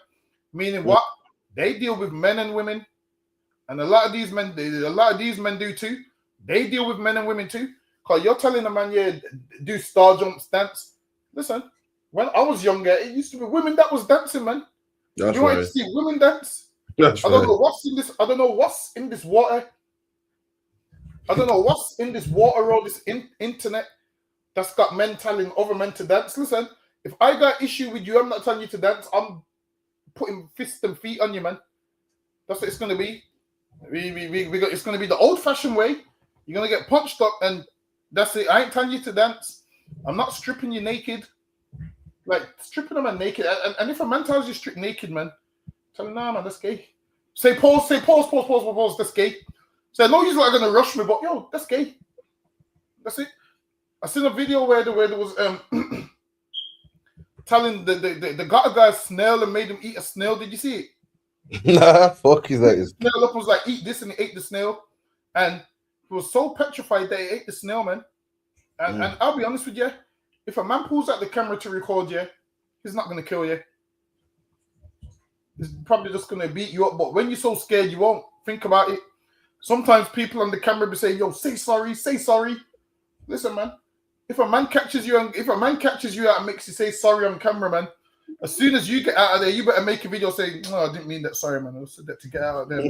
Meaning what? They deal with men and women, and a lot of these men do too. They deal with men and women too. Cause you're telling a man, yeah, do star jumps, dance. Listen, when I was younger, it used to be women that was dancing, man. That's you right. want to see women dance? That's I don't right. know what's in this. I don't know what's in this water. I don't know what's in this water or this internet that's got men telling other men to dance. Listen, if I got issue with you, I'm not telling you to dance. I'm putting fists and feet on you, man. That's what it's gonna be. It's gonna be the old-fashioned way. You're gonna get punched up, and that's it. I ain't telling you to dance. I'm not stripping you naked. Like stripping a man naked, and if a man tells you strip naked, man, tell him, nah, man, that's gay. Say pause. That's gay. Say no, you're not gonna rush me, but yo, that's gay. That's it. I seen a video where there was telling the got a guy a snail and made him eat a snail. Did you see it? Nah, fuck is that? Snail up was like, eat this, and he ate the snail, and he was so petrified that he ate the snail, man. And I'll be honest with you, if a man pulls out the camera to record you, he's not gonna kill you. He's probably just gonna beat you up. But when you're so scared, you won't think about it. Sometimes people on the camera be saying, "Yo, say sorry." Listen, man. If a man catches you out and makes you say sorry on camera, man, as soon as you get out of there, you better make a video saying, "No, I didn't mean that. Sorry, man. I said that to get out of there."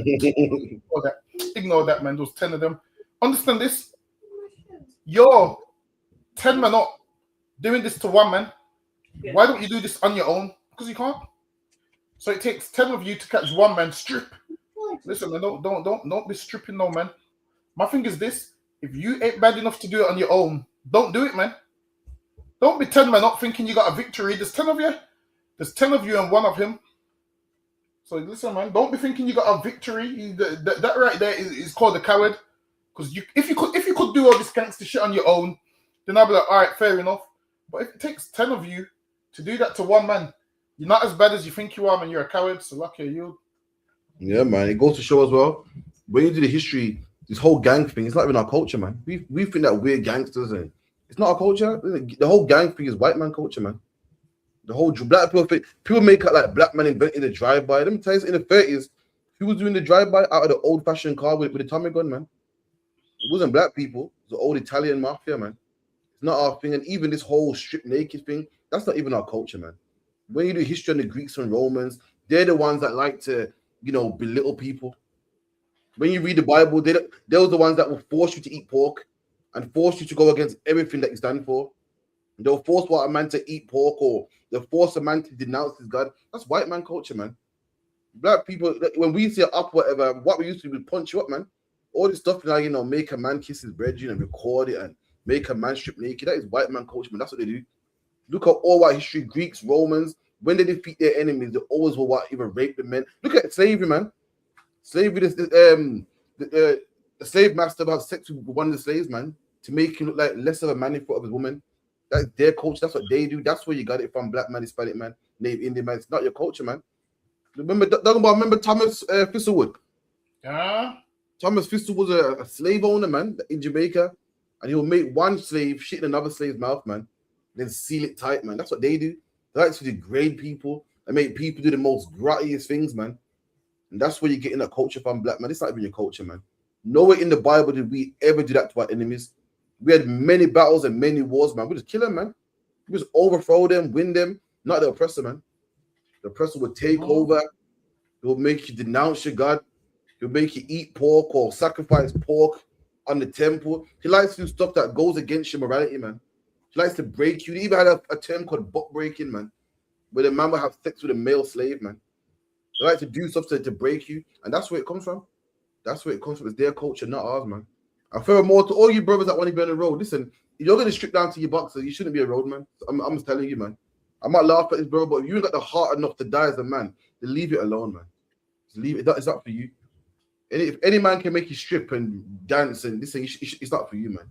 Ignore that, man. Those 10 of them. Understand this? You're 10 men up doing this to one man. Why don't you do this on your own? Because you can't. So it takes 10 of you to catch one man strip. Listen, man, don't be stripping no man. My thing is this: if you ain't bad enough to do it on your own, don't do it, man. Don't be 10 men up thinking you got a victory. There's 10 of you. There's 10 of you and one of him. So listen, man, don't be thinking you got a victory. That right there is called a coward. Because if you could do all this gangster shit on your own, then I'll be like, all right, fair enough. But if it takes 10 of you to do that to one man, you're not as bad as you think you are, man. You're a coward. So lucky you. Yeah, man. It goes to show as well, when you do the history, this whole gang thing, it's not even our culture, man. We think that we're gangsters, and it's not our culture. The whole gang thing is white man culture, man. The whole black people thing, people make it like black man invented the drive-by. Let me tell you, in the 30s, who was doing the drive-by out of the old-fashioned car with the Tommy gun, man? It wasn't black people. It was the old Italian mafia, man. It's not our thing. And even this whole strip naked thing, that's not even our culture, man. When you do history on the Greeks and Romans, they're the ones that like to, belittle people. When you read the Bible, they're the ones that will force you to eat pork and force you to go against everything that you stand for. They'll force a man to eat pork, or they'll force a man to denounce his God. That's white man culture, man. Black people, when we say up whatever, what we used to do, we punch you up, man. All this stuff now, make a man kiss his brethren and record it and make a man strip naked. That is white man culture, man. That's what they do. Look at all white history, Greeks, Romans. When they defeat their enemies, they always will even rape the men. Look at slavery, man. Slavery, the slave master had sex with one of the slaves, man, to make him look like less of a man in front of his woman. That's their culture. That's what they do. That's where you got it from. Black man, Hispanic man, Native Indian man. It's not your culture, man. Remember Thomas Thistlewood? Yeah. Thomas Thistle was a slave owner, man, in Jamaica, and he will make one slave shit in another slave's mouth, man, then seal it tight, man. That's what they do. They like to degrade people and make people do the most grottiest things, man. And that's where you're getting that culture from, black man. It's not even your culture, man. Nowhere in the Bible did we ever do that to our enemies. We had many battles and many wars, man. We just kill them, man. We just overthrow them, win them. Not the oppressor, man. The oppressor would take over. It will make you denounce your God. He'll make you eat pork or sacrifice pork on the temple. He likes to do stuff that goes against your morality, man. He likes to break you. He even had a term called butt breaking, man, where the man would have sex with a male slave, man. They like to do stuff to break you, and that's where it comes from. That's where it comes from. It's their culture, not ours, man. And furthermore, to all you brothers that want to be on the road, listen, if you're going to strip down to your boxer, you shouldn't be a road man. I'm just telling you, man. I might laugh at this, bro, but if you ain't got the heart enough to die as a man, then leave it alone, man. Just leave it. It's not for you. And if any man can make you strip and dance and this thing, it's not for you, man.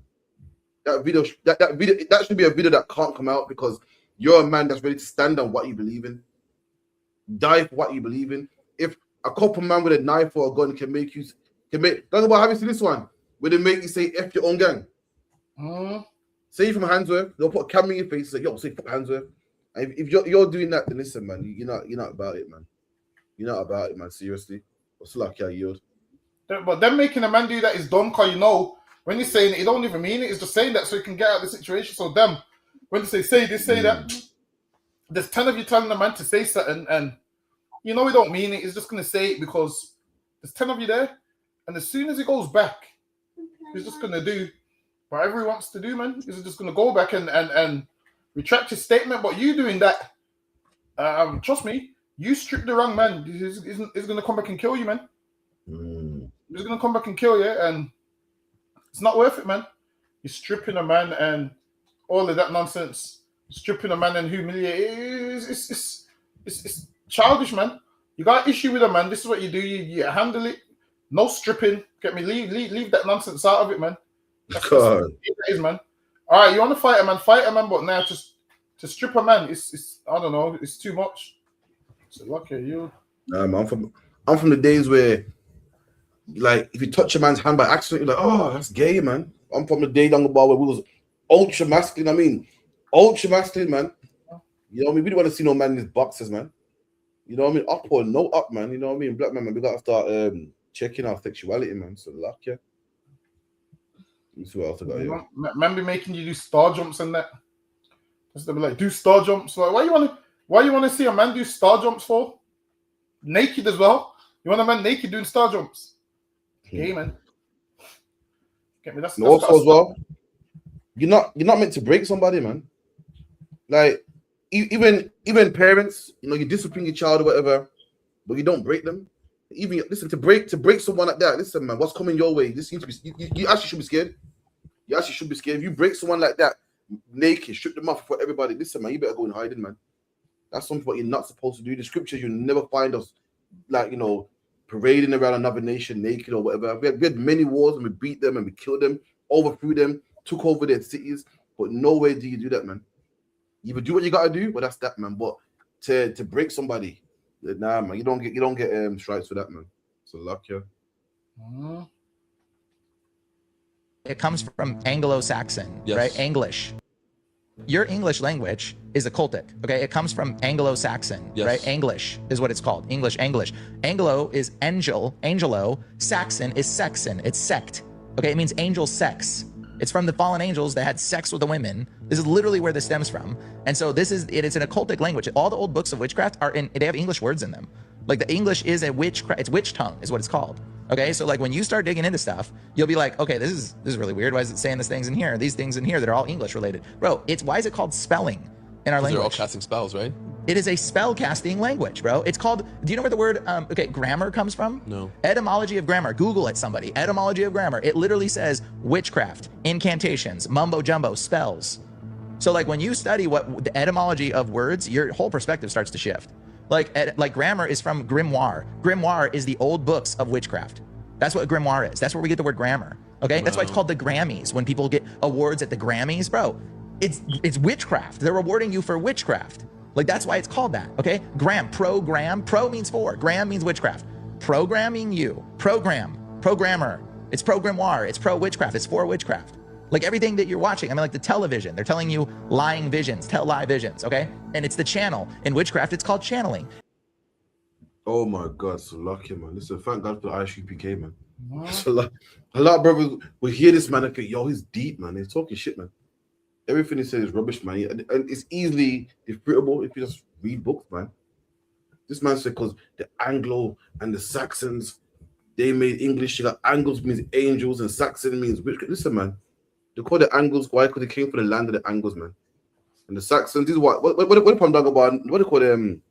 That video, that should be a video that can't come out because you're a man that's ready to stand on what you believe in, die for what you believe in. If a couple man with a knife or a gun can make you, that's about having seen this one where they make you say F your own gang. Say from Handsworth, they'll put a camera in your face and say, yo, say fuck Handsworth. And if you're doing that, then listen, man, you're not about it, man. You're not about it, man. Seriously. What's like I yield. But them making a man do that is dumb, because you know when you're saying it, you don't even mean it. It's just saying that so you can get out of the situation. So them, when they say this, say that, there's 10 of you telling the man to say something, and you know he don't mean it. He's just gonna say it because there's 10 of you there, and as soon as he goes back, he's just gonna do whatever he wants to do, man. He's just gonna go back and retract his statement. But you doing that, trust me, you strip the wrong man. He's gonna come back and kill you, man. He's gonna come back and kill you, and it's not worth it, man. You're stripping a man and all of that nonsense. Stripping a man and humiliating. It's childish, man. You got an issue with a man. This is what you do. You handle it. No stripping. Get me? Leave that nonsense out of it, man. That's what it is, man. All right, you want to fight a man? Fight a man, but now just to strip a man, it's I don't know. It's too much. So lucky you. I'm from the days where, like, if you touch a man's hand by accident, you're like, oh, that's gay, man. I'm from the day long ago where we was ultra masculine. I mean, ultra masculine, man. You know what I mean? We don't want to see no man in his boxers, man. You know what I mean? Up or no up, man. You know what I mean? Black man, we got to start checking our sexuality, man. So luck, yeah. Let's see what else I got here. Man be making you do star jumps and that. Just be like, do star jumps. Like, why you want to see a man do star jumps for? Naked as well. You want a man naked doing star jumps? Gay, man. Get me? That's also as well. You're not meant to break somebody, man. Like even parents, you know, you discipline your child or whatever, but you don't break them. Even listen, to break someone like that. Listen, man, what's coming your way? This seems to be. You actually should be scared. You actually should be scared. If you break someone like that, naked, strip them off for everybody. Listen, man, you better go and hide, man. That's something what you're not supposed to do. The scriptures, you'll never find us, like, you know, parading around another nation naked or whatever. We had many wars and we beat them and we killed them, overthrew them, took over their cities. But no way do you do that, man. You either do what you gotta do, but that's that, man. But to break somebody, nah, man, you don't get stripes for that, man. So luck, yeah. It comes from Anglo-Saxon, right? English. Your English language is occultic, okay? It comes from Anglo-Saxon, right? English is what it's called. English. Anglo is angelo. Saxon is sexon. It's sect, okay? It means angel sex. It's from the fallen angels that had sex with the women. This is literally where this stems from. And so it's an occultic language. All the old books of witchcraft they have English words in them. Like the English is a witchcraft, it's witch tongue is what it's called. Okay, so like when you start digging into stuff, you'll be like, okay, this is really weird. Why is it saying these things in here? These things in here that are all English related. Bro, why is it called spelling in our language? They're all casting spells, right? It is a spell casting language, bro. It's called, do you know where the word, grammar comes from? No. Etymology of grammar. Google it, somebody. Etymology of grammar. It literally says witchcraft, incantations, mumbo jumbo, spells. So like when you study what the etymology of words, your whole perspective starts to shift. Like grammar is from grimoire. Grimoire is the old books of witchcraft. That's what grimoire is. That's where we get the word grammar. Okay, that's why it's called the Grammys. When people get awards at the Grammys, bro, It's witchcraft. They're rewarding you for witchcraft. Like, that's why it's called that, okay? Program. Pro means for. Gram means witchcraft. Programming you. Programmer. It's programmoir. It's pro witchcraft. It's for witchcraft. Like everything that you're watching, I mean, like the television, they're telling you lying visions, tell lie visions, okay? And it's the channel. In witchcraft, it's called channeling. Oh my God, so lucky, man. Listen, thank God for the ISUPK, man. So, like, a lot of brothers will hear this man and think, yo, he's deep, man. He's talking shit, man. Everything he says is rubbish, man. And it's easily interpretable if you just read books, man. This man said because the Anglo and the Saxons, they made English. You got Angles means angels and Saxon means witchcraft. Listen, man. They call the Angles, why? Because they came from the land of the Angles, man. And the Saxons, this is what I'm talking about. What do they call them?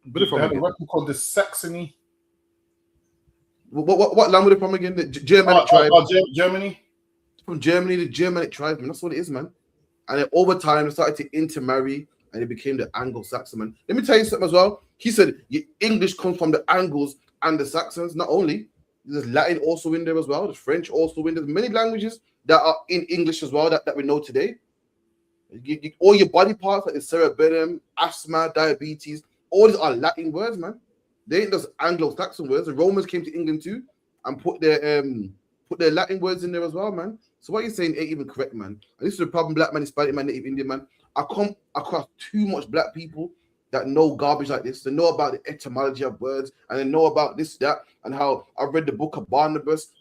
They had a weapon called the Saxony. What land were they from again? The Germanic tribe. Germany. From Germany, the Germanic tribe, man. That's what it is, man. And then over time, they started to intermarry, and it became the Anglo-Saxon, man. Let me tell you something as well. He said English comes from the Angles and the Saxons. Not only, there's Latin also in there as well. There's French also in there. There's many languages that are in English as well that we know today. All your body parts, like the cerebellum, asthma, diabetes, all these are Latin words, man. They ain't just Anglo-Saxon words. The Romans came to England too and put their Latin words in there as well, man. So what you're saying ain't even correct, man. And this is the problem, black man, Hispanic man, Native Indian man. I come across too much black people that know garbage like this. They know about the etymology of words and they know about this, that, and how I read the book of Barnabas.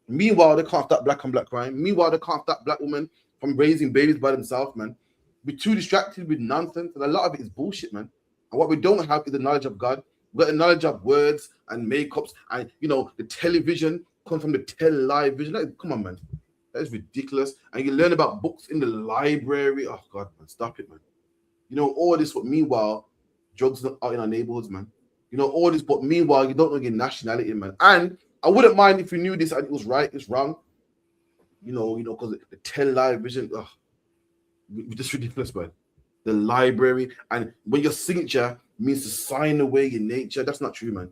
Meanwhile, they can't stop black on black crime. Meanwhile, they can't stop black women from raising babies by themselves, man. We're too distracted with nonsense, and a lot of it is bullshit, man. And what we don't have is the knowledge of God. We've got the knowledge of words and makeups, and the television comes from the live vision. Like, come on, man. That is ridiculous. And you learn about books in the library. Oh, God, man. Stop it, man. All this, but meanwhile, drugs are in our neighborhoods, man. All this, but meanwhile, you don't know your nationality, man. And I wouldn't mind if you knew this and it was right, it's wrong. Because the live vision, just ridiculous, man. The library, and when your signature means to sign away your nature, that's not true, man.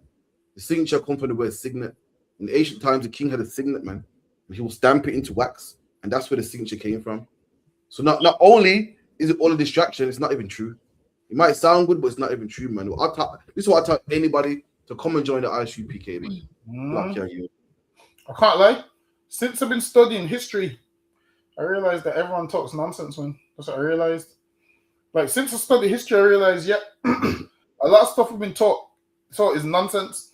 The signature comes from the word signet. In ancient times, the king had a signet, man. And he will stamp it into wax, and that's where the signature came from. So not only is it all a distraction, it's not even true. It might sound good, but it's not even true, man. This is what I tell anybody to come and join the ISUPK. I can't lie. Since I've been studying history, I realized that everyone talks nonsense, man. That's what I realized. Like, since I studied history, I realized, a lot of stuff we've been taught is nonsense.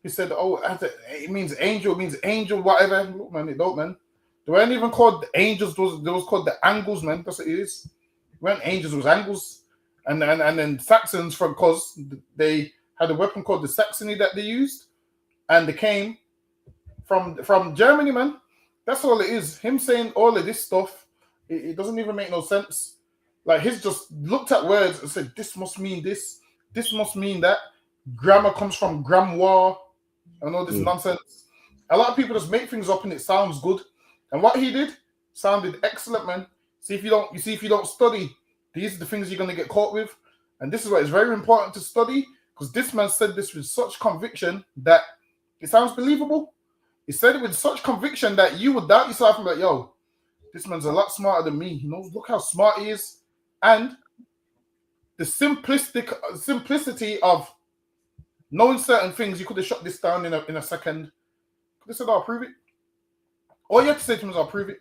He said, it means angel, whatever. Look, man, it don't, man. They weren't even called the angels. They was called the Angles, man. That's what it is. It weren't angels, it was Angles. And then Saxons, because they had a weapon called the Saxony that they used. And they came from Germany, man. That's all it is. Him saying all of this stuff, it doesn't even make no sense. Like, he's just looked at words and said, this must mean this must mean that. Grammar comes from grammoire and all this nonsense. A lot of people just make things up and it sounds good. And what he did sounded excellent, man. If you don't study, these are the things you're gonna get caught with. And this is why it's very important to study, because this man said this with such conviction that it sounds believable. He said it with such conviction that you would doubt yourself and be like, yo, this man's a lot smarter than me. Look how smart he is. And the simplicity of knowing certain things, you could have shut this down in a second. Could have said, I'll prove it. All you had to say to him is, I'll prove it.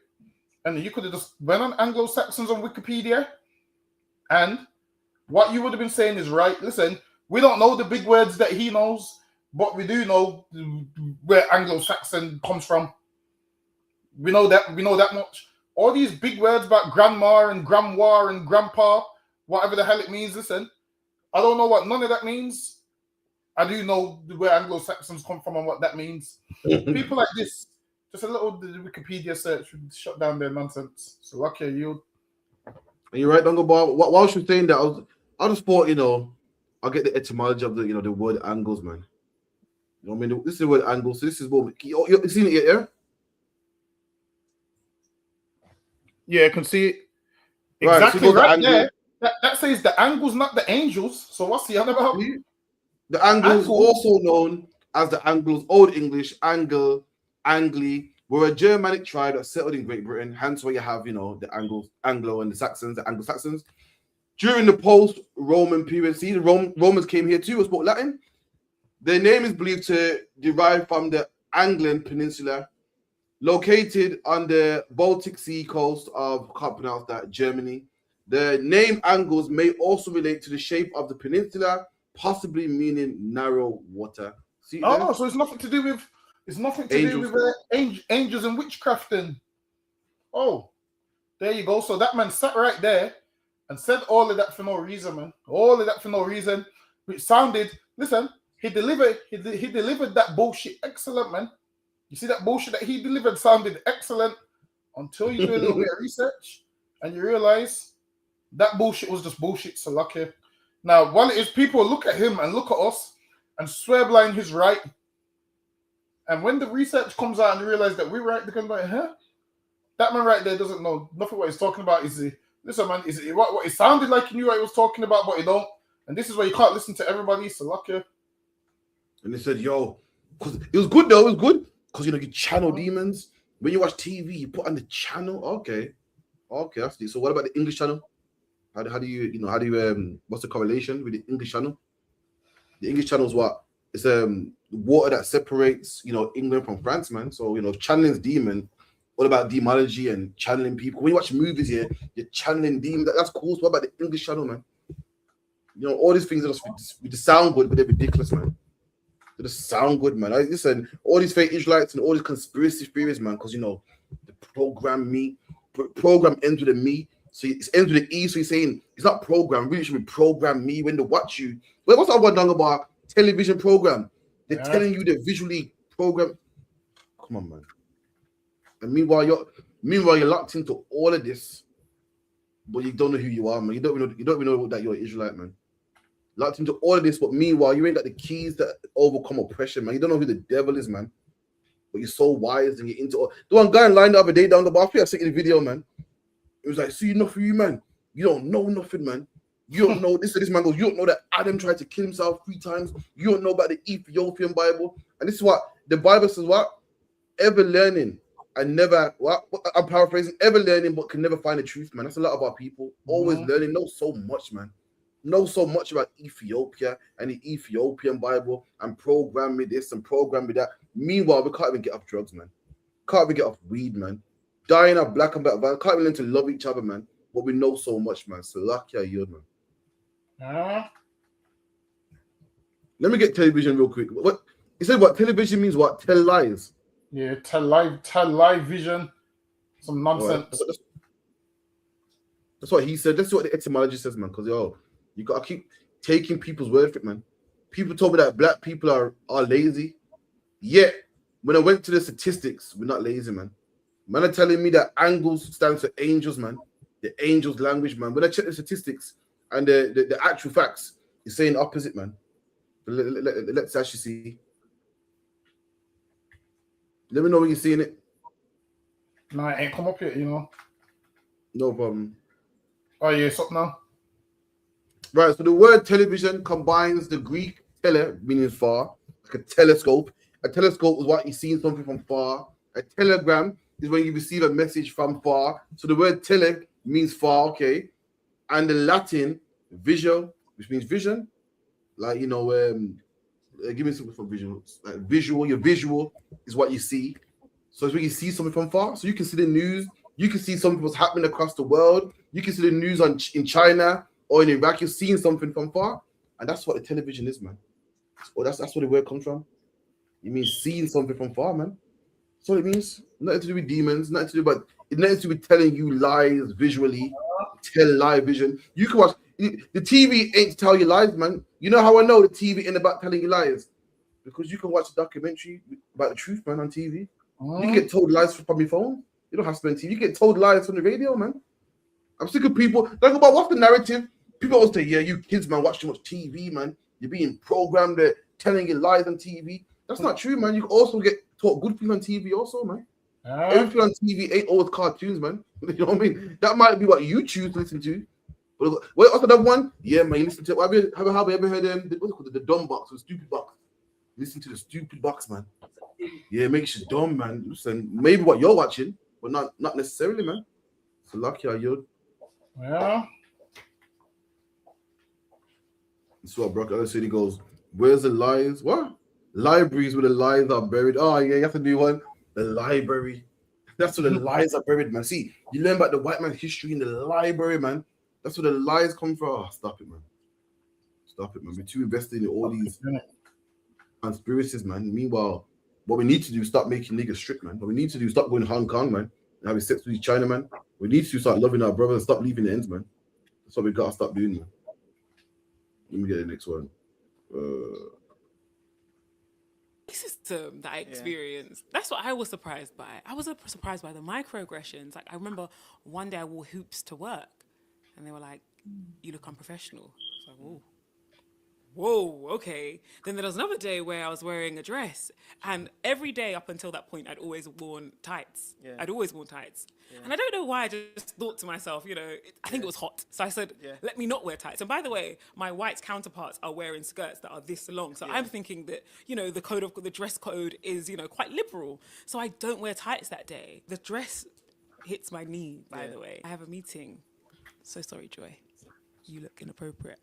And you could have just went on Anglo-Saxons on Wikipedia, and what you would have been saying is right. Listen, we don't know the big words that he knows, but we do know where Anglo-Saxon comes from. We know that much. All these big words about grandma and grandmoire and grandpa, whatever the hell it means, listen, I don't know what none of that means. I do know where Anglo-Saxons come from and what that means. People like this, just a little Wikipedia search would shut down their nonsense. So, okay, you. And you're right, Dongo Bar. While she was saying that, I just thought, I'll get the etymology of the word angles, man. You know what I mean? This is the word angles. So this is what you've seen it yet, yeah? Yeah, I can see it. Right, Exactly so right there. That says the angles, not the angels. So what's the other about? The angles, also known as the Angles, Old English, angle, angli, We're a Germanic tribe that settled in Great Britain, hence where you have, you know, the Anglo and the Saxons, the Anglo-Saxons. During the post-Roman period, see, the Romans came here too, spoke Latin. Their name is believed to derive from the Anglian Peninsula, located on the Baltic Sea coast of, can't pronounce that, Germany. The name Angles may also relate to the shape of the peninsula, possibly meaning narrow water. See there? So it's nothing to do with Angels. angels and witchcraft then. Oh, there you go. So that man sat right there and said all of that for no reason, man. All of that for no reason. Which sounded, listen, he delivered that bullshit excellent, man. You see that bullshit that he delivered sounded excellent until you do a little bit of research and you realize that bullshit was just bullshit. So lucky. Now, while it is people look at him and look at us and swear blind he's right, and when the research comes out and you realize that we're right, they're going to be like, huh? That man right there doesn't know nothing what he's talking about. Listen, man, what it sounded like he knew what he was talking about, but he don't. And this is why you can't listen to everybody. So lucky. And they said, yo, because it was good though, it was good. Because, you know, you channel demons. When you watch TV, you put on the channel. Okay, that's it. So what about the English channel? How do you what's the correlation with the English channel? The English channel is what? It's water that separates, you know, England from France, man. So, you know, channeling's demon, all about demonology and channeling people. When you watch movies here, you're channeling demons. That's cool. So what about the English channel, man? You know, all these things are just sound good, but they're ridiculous, man. They just sound good, man. Listen, all these fake Israelites and all these conspiracy theories, man, because, you know, the program ends with a me. So it ends with an E. So you're saying it's not program. Really, should be program me when they watch you. Well, what's that one done about television program? They're telling you they visually program. Come on, man. And meanwhile you're locked into all of this, but you don't know who you are, man. You don't even know that you're an Israelite, man. Locked into all of this, but meanwhile you ain't got the keys to overcome oppression, man. You don't know who the devil is, man. But you're so wise and you're into all. The one guy in line the other day down the bar, I sent you the video, man. It was like, see enough for you, man. You don't know nothing, man. You don't know this. This man goes, you don't know that Adam tried to kill himself 3 times. You don't know about the Ethiopian Bible. And this is what the Bible says, what? Ever learning and never, what? I'm paraphrasing, ever learning but can never find the truth, man. That's a lot of our people. Always learning, know so much, man. Know so much about Ethiopia and the Ethiopian Bible and program me this and program me that. Meanwhile, we can't even get off drugs, man. Can't even get off weed, man. Dying of black and black, can't even learn to love each other, man. But we know so much, man. So lucky are you, man. Let me get television real quick. What he said? What television means? What? Tell lies. Yeah, tell live vision. Some nonsense. Right. That's what he said. That's what the etymology says, man. Because you gotta keep taking people's word for it, man. People told me that black people are lazy. Yet when I went to the statistics, we're not lazy, man. Man are telling me that angles stands for angels, man. The angels language, man. When I check the statistics and the actual facts, it's saying the opposite, man. Let's actually see. Let me know when you're seeing it. Nah, it ain't come up yet, you know. No problem. Oh, yeah, it's up now. Right, so the word television combines the Greek tele, meaning far, like a telescope. A telescope is what you see something from far. A telegram is when you receive a message from far. So the word tele means far, okay. And the Latin visual, which means vision, like, you know, give me something from visual. Like visual, your visual is what you see. So it's when you see something from far. So you can see the news. You can see something what's happening across the world. You can see the news in China or in Iraq. You're seeing something from far. And that's what the television is, man. Or that's where the word comes from. It means seeing something from far, man. That's what it means. Nothing to do with demons. Nothing to do with telling you lies visually. Tell lie vision. You can watch. The TV ain't to tell you lies, man. You know how I know the TV ain't about telling you lies? Because you can watch a documentary about the truth, man, on TV. You can get told lies from your phone. You don't have to spend TV. You get told lies from the radio, man. I'm sick of people. Talk about what's the narrative. People always say, yeah, you kids, man, watch too much TV, man. You're being programmed. They're telling you lies on TV. That's not true, man. You can also get taught good things on TV also, man. Everything on TV ain't always cartoons, man. You know what I mean? That might be what you choose to listen to. But wait, also that one, yeah, man. You listen to. Have you ever heard what's it called? The dumb box or the stupid box? Listen to the stupid box, man. Yeah, it makes you dumb, man. Listen, maybe what you're watching, but not necessarily, man. So lucky are you. Yeah. That's what Brock Ellis said. He goes, "Where's the lies? What? Libraries where the lies are buried. Oh, yeah, you have to do one. The library. That's where the lies are buried, man. See, you learn about the white man's history in the library, man. That's where the lies come from. Oh, stop it, man. Stop it, man. We're too invested in all these conspiracies, man. Meanwhile, what we need to do is stop making niggas strict, man. What we need to do is stop going to Hong Kong, man, and having sex with China, man. We need to start loving our brothers and stop leaving the ends, man. That's what we gotta stop doing, man. Let me get the next one. System that I experienced. That's what I was surprised by. I was surprised by the microaggressions. Like I remember one day I wore hoops to work, and they were like, "You look unprofessional." I was like, "Whoa." Whoa, okay. Then there was another day where I was wearing a dress, and every day up until that point, I'd always worn tights. Yeah. I'd always worn tights. Yeah. And I don't know why, I just thought to myself, I think it was hot. So I said, let me not wear tights. And by the way, my white counterparts are wearing skirts that are this long. So I'm thinking that, the dress code is, quite liberal. So I don't wear tights that day. The dress hits my knee, by the way. I have a meeting. So sorry, Joy. You look inappropriate.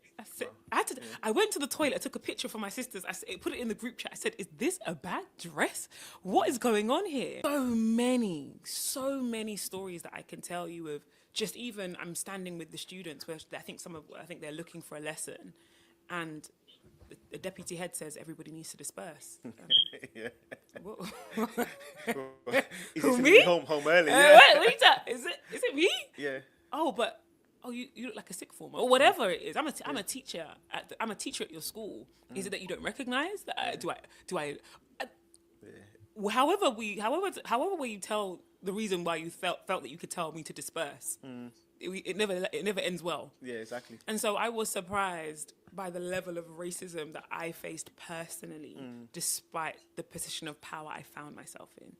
I went to the toilet, I took a picture for my sisters, put it in the group chat. I said, is this a bad dress? What is going on here? So many stories that I can tell you of just even, I'm standing with the students where I think they're looking for a lesson, and the deputy head says everybody needs to disperse. Who, me? Home early. Wait, is it me? Yeah. You look like a sick former or whatever it is. I'm a teacher. I'm a teacher at your school. Is it that you don't recognize that? However way you tell the reason why you felt that you could tell me to disperse, it never ends well. Yeah, exactly. And so I was surprised by the level of racism that I faced personally, despite the position of power I found myself in.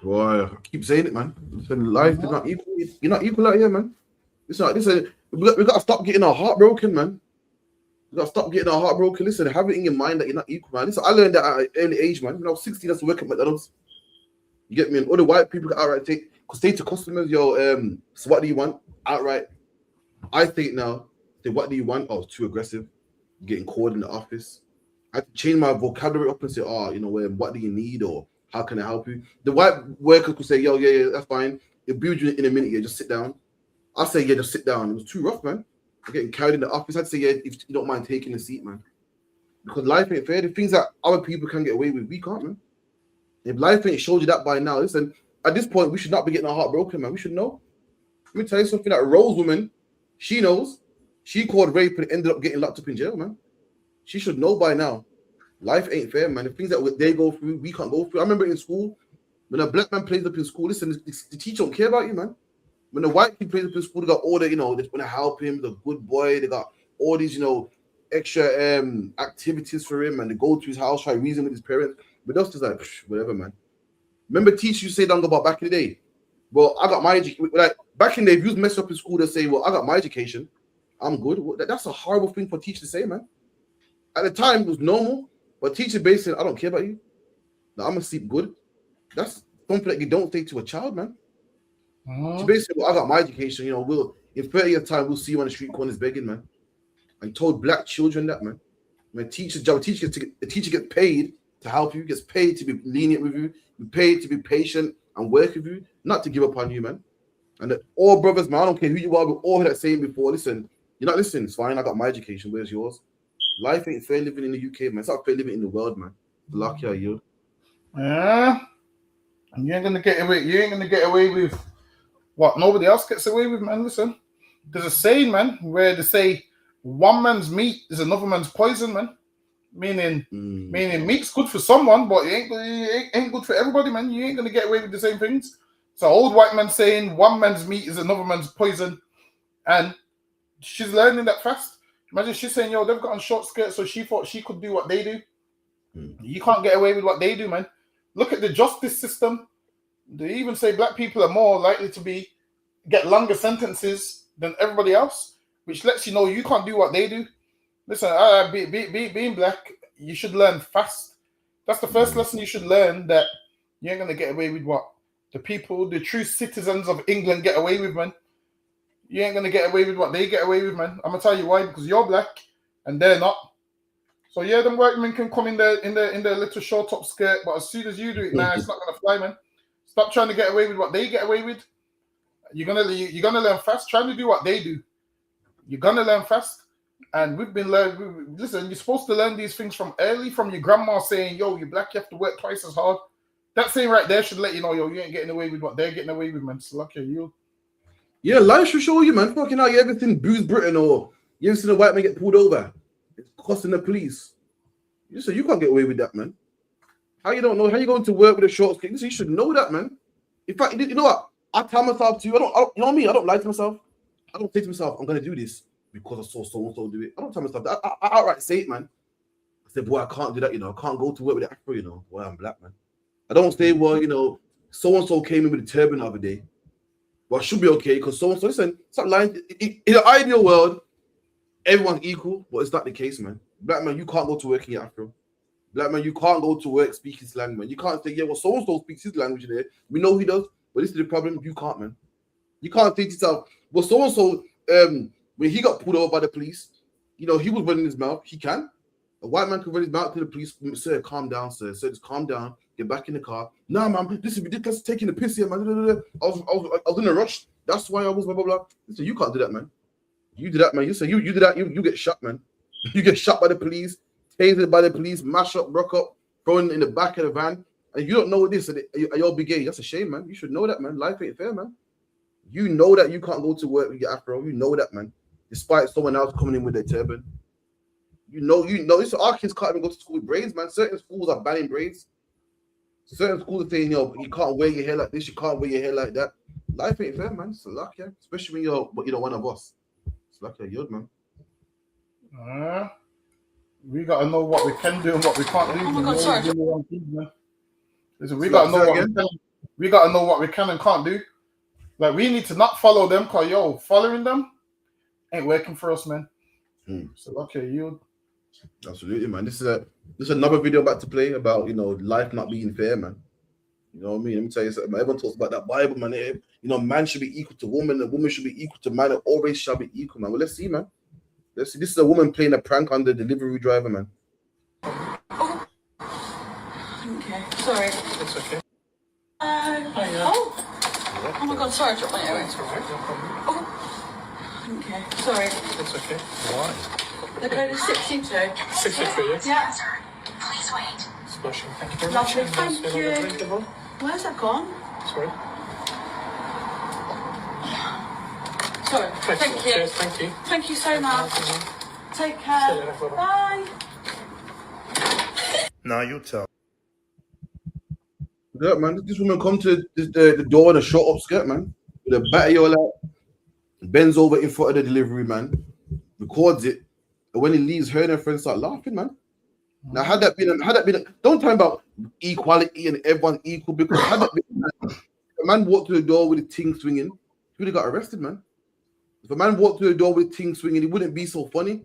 Boy, I keep saying it, man. Listen, life is not equal. You're not equal out here, man. We got to stop getting our heart broken, man. We got to stop getting our heart broken. Listen, have it in your mind that you're not equal, man. Listen, I learned that at an early age, man. When I was 16, I was working at McDonald's. You get me? And all the white people got outright say to customers, so what do you want? Outright. I think now, what do you want? Oh, it's too aggressive. You're getting called in the office. I had to change my vocabulary up and say, what do you need? Or how can I help you? The white worker could say, yeah, that's fine. It'll be with you in a minute. Yeah, just sit down. I say, yeah, just sit down. It was too rough, man. I'm getting carried in the office. I'd say, yeah, if you don't mind taking a seat, man. Because life ain't fair. The things that other people can get away with, we can't, man. If life ain't showed you that by now, listen, at this point, we should not be getting our heart broken, man. We should know. Let me tell you something. That Rose woman, she knows. She called rape and ended up getting locked up in jail, man. She should know by now. Life ain't fair, man. The things that they go through, we can't go through. I remember in school, when a black man plays up in school, listen, the teacher don't care about you, man. When the white kid plays up in school, they got all the, they want to help him, the good boy. They got all these, extra activities for him, and they go to his house, try to reason with his parents. But that's just like, whatever, man. Remember teachers you say, don't go about back in the day? Well, I got my education. Like, back in the day, if you was messed up in school, they say, well, I got my education. I'm good. Well, that's a horrible thing for teachers to say, man. At the time, it was normal. But teacher basically, I don't care about you. I'm gonna sleep good. That's something that you don't say to a child, man. So basically, I got my education. We'll in 30 years' time, we'll see you on the street corners begging, man. I told black children that, man. My teacher's job, the teacher gets paid to help you, gets paid to be lenient with you, be paid to be patient and work with you, not to give up on you, man. And all brothers, man, I don't care who you are, we all heard that saying before. Listen, you're not listening, it's fine. I got my education. Where's yours? Life ain't fair living in the UK, man. It's not fair living in the world, man. Lucky are you. Yeah. And you ain't gonna get away with what nobody else gets away with, man. Listen, there's a saying, man, where they say one man's meat is another man's poison, man. Meaning meat's good for someone, but it ain't good for everybody, man. You ain't gonna get away with the same things. So old white man saying one man's meat is another man's poison, and she's learning that fast. Imagine she's saying, they've got on short skirts, so she thought she could do what they do. You can't get away with what they do, man. Look at the justice system. They even say black people are more likely to get longer sentences than everybody else, which lets you know you can't do what they do. Listen, being black, you should learn fast. That's the first lesson you should learn, that you ain't gonna get away with what the people, the true citizens of England get away with, man. You ain't gonna get away with what they get away with, man. I'm gonna tell you why, because you're black and they're not. So yeah, them white men can come in their little short top skirt, but as soon as you do it, nah, it's not gonna fly, man. Stop trying to get away with what they get away with. You're gonna learn fast. Trying to do what they do, you're gonna learn fast. And we've been learning. Listen, you're supposed to learn these things from early, from your grandma saying, "Yo, you're black, you have to work twice as hard." That saying right there should let you know, yo, you ain't getting away with what they're getting away with, man. So lucky you. Yeah, life should show you, man. Fucking out, you ever seen Booze Britain, or you ever seen a white man get pulled over? It's costing the police. You say you can't get away with that, man. How you don't know? How you going to work with a short skirt? You should know that, man. In fact, you know what? I tell myself to you, you know what I mean? I don't lie to myself. I don't say to myself, I'm gonna do this because I saw so and so do it. I don't tell myself that. I outright say it, man. I say, boy, I can't do that, you know. I can't go to work with the Afro, you know. Boy, I'm black, man. I don't say, well, you know, so and so came in with a turban the other day. Well, I should be okay because so and so. Listen, stop lying. In an ideal world, everyone's equal, but it's not the case, man. Black man, you can't go to work in your Afro. Black man, you can't go to work speaking slang, man. You can't say, yeah, well, so and so speaks his language there. We know he does, but this is the problem. You can't, man. You can't think to yourself, well, so and so, when he got pulled over by the police, you know, he was running his mouth. He can. A white man can run his mouth to the police. Sir, calm down, sir. Sir, just calm down. Get back in the car. Nah, man, this is ridiculous. Taking the piss here, man. I was in a rush. That's why I was blah blah blah. Listen, you can't do that, man. You do that, man. You say you do that, you get shot, man. You get shot by the police, tasered by the police, mash up, rock up, thrown in the back of the van, and you don't know this. Are you big gay? That's a shame, man. You should know that, man. Life ain't fair, man. You know that you can't go to work with your Afro. You know that, man. Despite someone else coming in with their turban. You know. This our kids can't even go to school with braids, man. Certain schools are banning braids. Certain schools are saying, you know, you can't wear your hair like this, you can't wear your hair like that. Life ain't fair, man. It's a luck, yeah. Especially when you're one of us. It's like a yod, man. We gotta know what we can do and what we can't do. Oh my God, sorry. Listen, we gotta know what we can and can't do. Like, we need to not follow them, cause yo, following them ain't working for us, man. So okay, you. Absolutely, man. This is another video about to play about, you know, life not being fair, man. You know what I mean? Let me tell you something. Everyone talks about that Bible, man. You know, man should be equal to woman, and woman should be equal to man, and all race shall be equal, man. Well, let's see, man. Let's see. This is a woman playing a prank on the delivery driver, man. Oh. Okay. Sorry. It's okay. Oh my God, sorry, I dropped my earrings. Oh. Okay, sorry. It's okay. Why? The code is 62. 63, yes? Yeah. Please wait. Smashing. Thank you very much. Lovely, thank you. Where's that gone? Sorry. Sorry, thank you. Cheers, thank you. Thank you so much. Take care. Bye. Now you tell. Yeah, man. This woman come to the door in a short up skirt, man. With a bat your lap, bends over in front of the delivery man, records it, and when he leaves, her and her friends start laughing, man. Now, had that been, don't tell me about equality and everyone's equal, because had that been, a man walked through the door with a ting swinging, he would have got arrested, man. If a man walked through the door with a ting swinging, he wouldn't be so funny.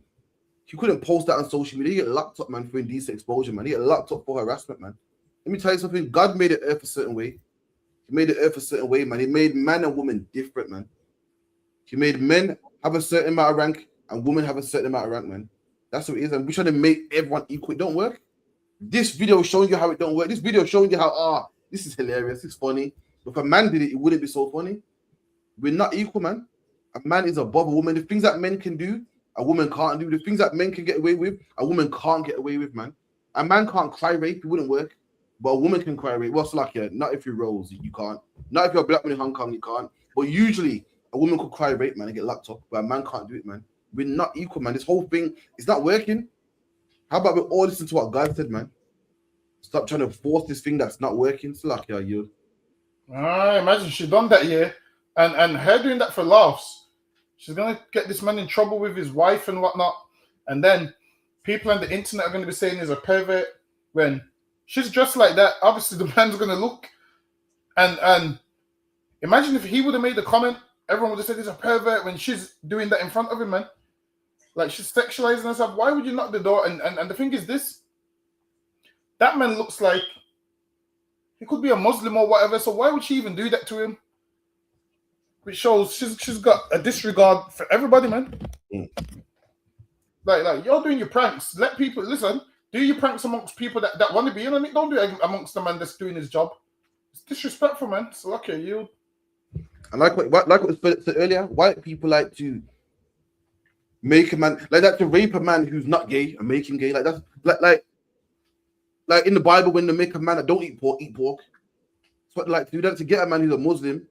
He couldn't post that on social media. He get locked up, man, for indecent exposure, man. He get locked up for harassment, man. Let me tell you something. God made the earth a certain way. He made the earth a certain way, man. He made man and woman different, man. He made men have a certain amount of rank and women have a certain amount of rank, man. That's what it is. And we're trying to make everyone equal. It don't work. This video is showing you how it don't work. This video is showing you how, this is hilarious. It's funny. But if a man did it, it wouldn't be so funny. We're not equal, man. A man is above a woman. The things that men can do, a woman can't do. The things that men can get away with, a woman can't get away with, man. A man can't cry rape. It wouldn't work. But a woman can cry rape. What's like, yeah, not if you're Rose, you can't. Not if you're a black man in Hong Kong, you can't. But usually, a woman could cry rape, man, and get locked up. But a man can't do it, man. We're not equal, man. This whole thing is not working. How about we all listen to what God said, man? Stop trying to force this thing that's not working. It's like, yeah, you. Imagine she done that, yeah. And her doing that for laughs. She's going to get this man in trouble with his wife and whatnot. And then people on the internet are going to be saying he's a pervert when she's dressed like that. Obviously, the man's going to look. And imagine if he would have made the comment, everyone would have said he's a pervert when she's doing that in front of him, man. Like, she's sexualizing herself. Why would you knock the door? And the thing is this, that man looks like he could be a Muslim or whatever. So why would she even do that to him? Which shows she's got a disregard for everybody, man. Like you're doing your pranks. Let people listen. Do your pranks amongst people that want to be in on it. Don't do it amongst the man that's doing his job. It's disrespectful, man. So okay, you. And like what was said earlier, white people like to make a man like that to rape a man who's not gay and make him gay. Like that's like in the Bible when they make a man that don't eat pork. It's what they like to do that to get a man who's a Muslim.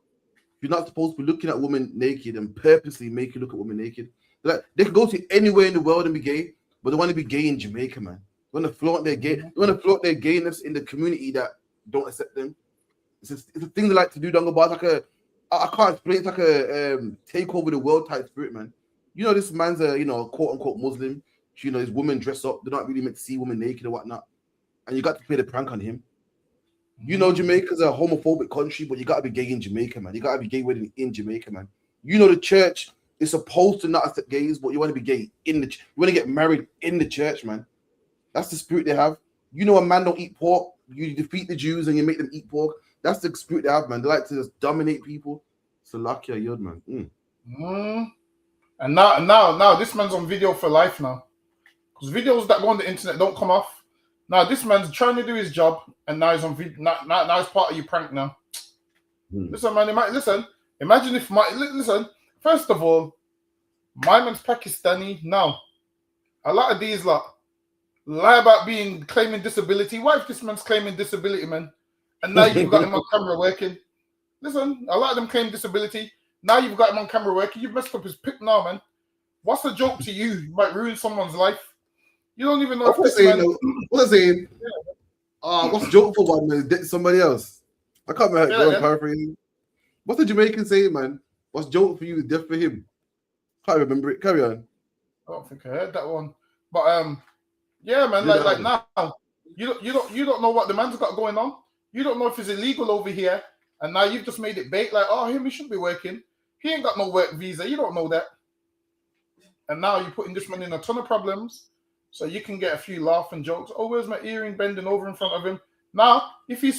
You're not supposed to be looking at women naked and purposely make you look at women naked. Like they can go to anywhere in the world and be gay, but they want to be gay in Jamaica, man. They want to flaunt their gay. They want to flaunt their gayness in the community that don't accept them. It's a thing they like to do. Dongo, but it's like I can't explain. It's like a take over the world type spirit, man. You know, this man's a quote unquote Muslim. You know, his women dress up. They're not really meant to see women naked or whatnot. And you got to play the prank on him. You know, Jamaica's a homophobic country, but you got to be gay in Jamaica, man. You got to be gay wedding in Jamaica, man. You know, the church is supposed to not accept gays, but you want to be gay in the you want to get married in the church, man. That's the spirit they have. You know, a man don't eat pork. You defeat the Jews and you make them eat pork. That's the spirit they have, man. They like to just dominate people. So lucky yod, man. And now this man's on video for life now. Because videos that go on the internet don't come off. Now this man's trying to do his job, and now he's on video. Now he's part of your prank now. Listen, man. Imagine if listen. First of all, my man's Pakistani. Now, a lot of these lie about claiming disability. What if this man's claiming disability, man? And now you've got him on camera working. Listen, a lot of them claim disability. Now you've got him on camera working. You've messed up his pick now, man. What's the joke to you? You might ruin someone's life. You don't even know if this man... What's saying? What's the joke for one man? Somebody else. I can't remember paraphrasing. What's the Jamaican saying, man? What's joke for you is death for him. Can't remember it. Carry on. I don't think I heard that one. But yeah, man, like now you don't know what the man's got going on. You don't know if it's illegal over here, and now you've just made it bait. Like, oh, he shouldn't be working. He ain't got no work visa. You don't know that. And now you're putting this man in a ton of problems, so you can get a few laughing jokes. Oh, where's my earring bending over in front of him? Now, if he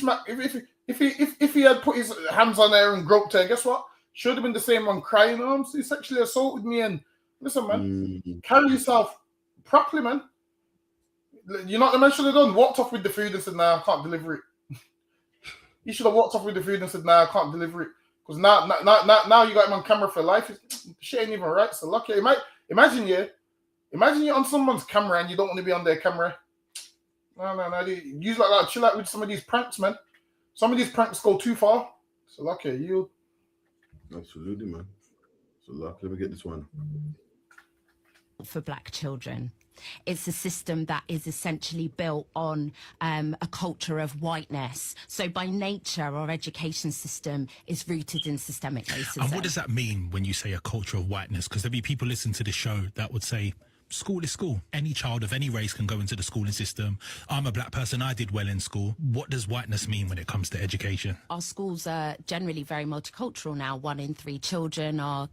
had put his hands on her and groped her, guess what? Should have been the same one crying. Oh, he sexually assaulted me. And listen, man, carry yourself properly, man. You know what the man should have done? Walked off with the food and said, "Nah, I can't deliver it." He should have walked off with the food and said, "Nah, I can't deliver it." Because now you got him on camera for life. Shit ain't even right. So lucky. Imagine you're on someone's camera and you don't want to be on their camera. No. Use like that. Chill out with some of these pranks, man. Some of these pranks go too far. So lucky you. Absolutely, man. So lucky. Let me get this one. For black children. It's a system that is essentially built on a culture of whiteness. So by nature, our education system is rooted in systemic racism. And what does that mean when you say a culture of whiteness? Because there'll be people listening to the show that would say, school is school. Any child of any race can go into the schooling system. I'm a black person. I did well in school. What does whiteness mean when it comes to education? Our schools are generally very multicultural now. 1 in 3 children are,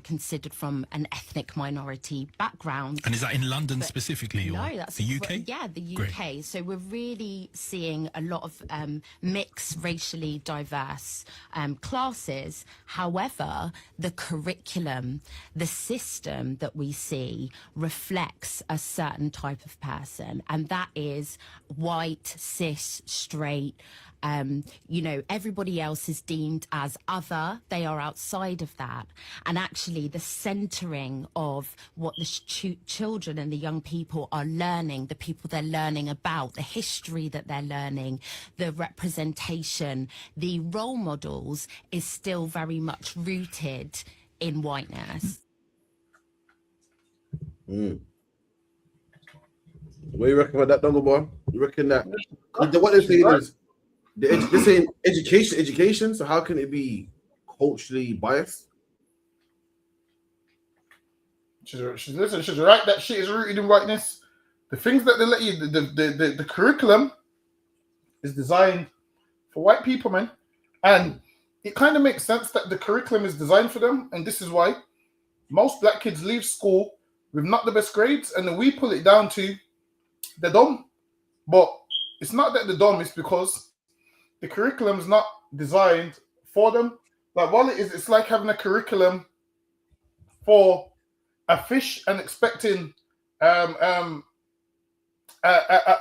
considered from an ethnic minority background. And is that in London specifically? No, or that's the UK? Yeah, the UK. Great. So we're really seeing a lot of mixed, racially diverse classes. However, the curriculum, the system that we see reflects a certain type of person, and that is white, cis, straight. Everybody else is deemed as other. They are outside of that. And actually the centering of what the children and the young people are learning, the people they're learning about, the history that they're learning, the representation, the role models is still very much rooted in whiteness. What do you reckon about that, Dongle Boy? You reckon that what they're saying is they're saying education, so how can it be culturally biased? She's right. That shit is rooted in whiteness. The things that they let you, the curriculum is designed for white people, man. And it kind of makes sense that the curriculum is designed for them. And this is why most black kids leave school with not the best grades. And then we pull it down to they're dumb. But it's not that they're dumb, it's because the curriculum is not designed for them. Like, while it is, it's like having a curriculum for a fish and expecting a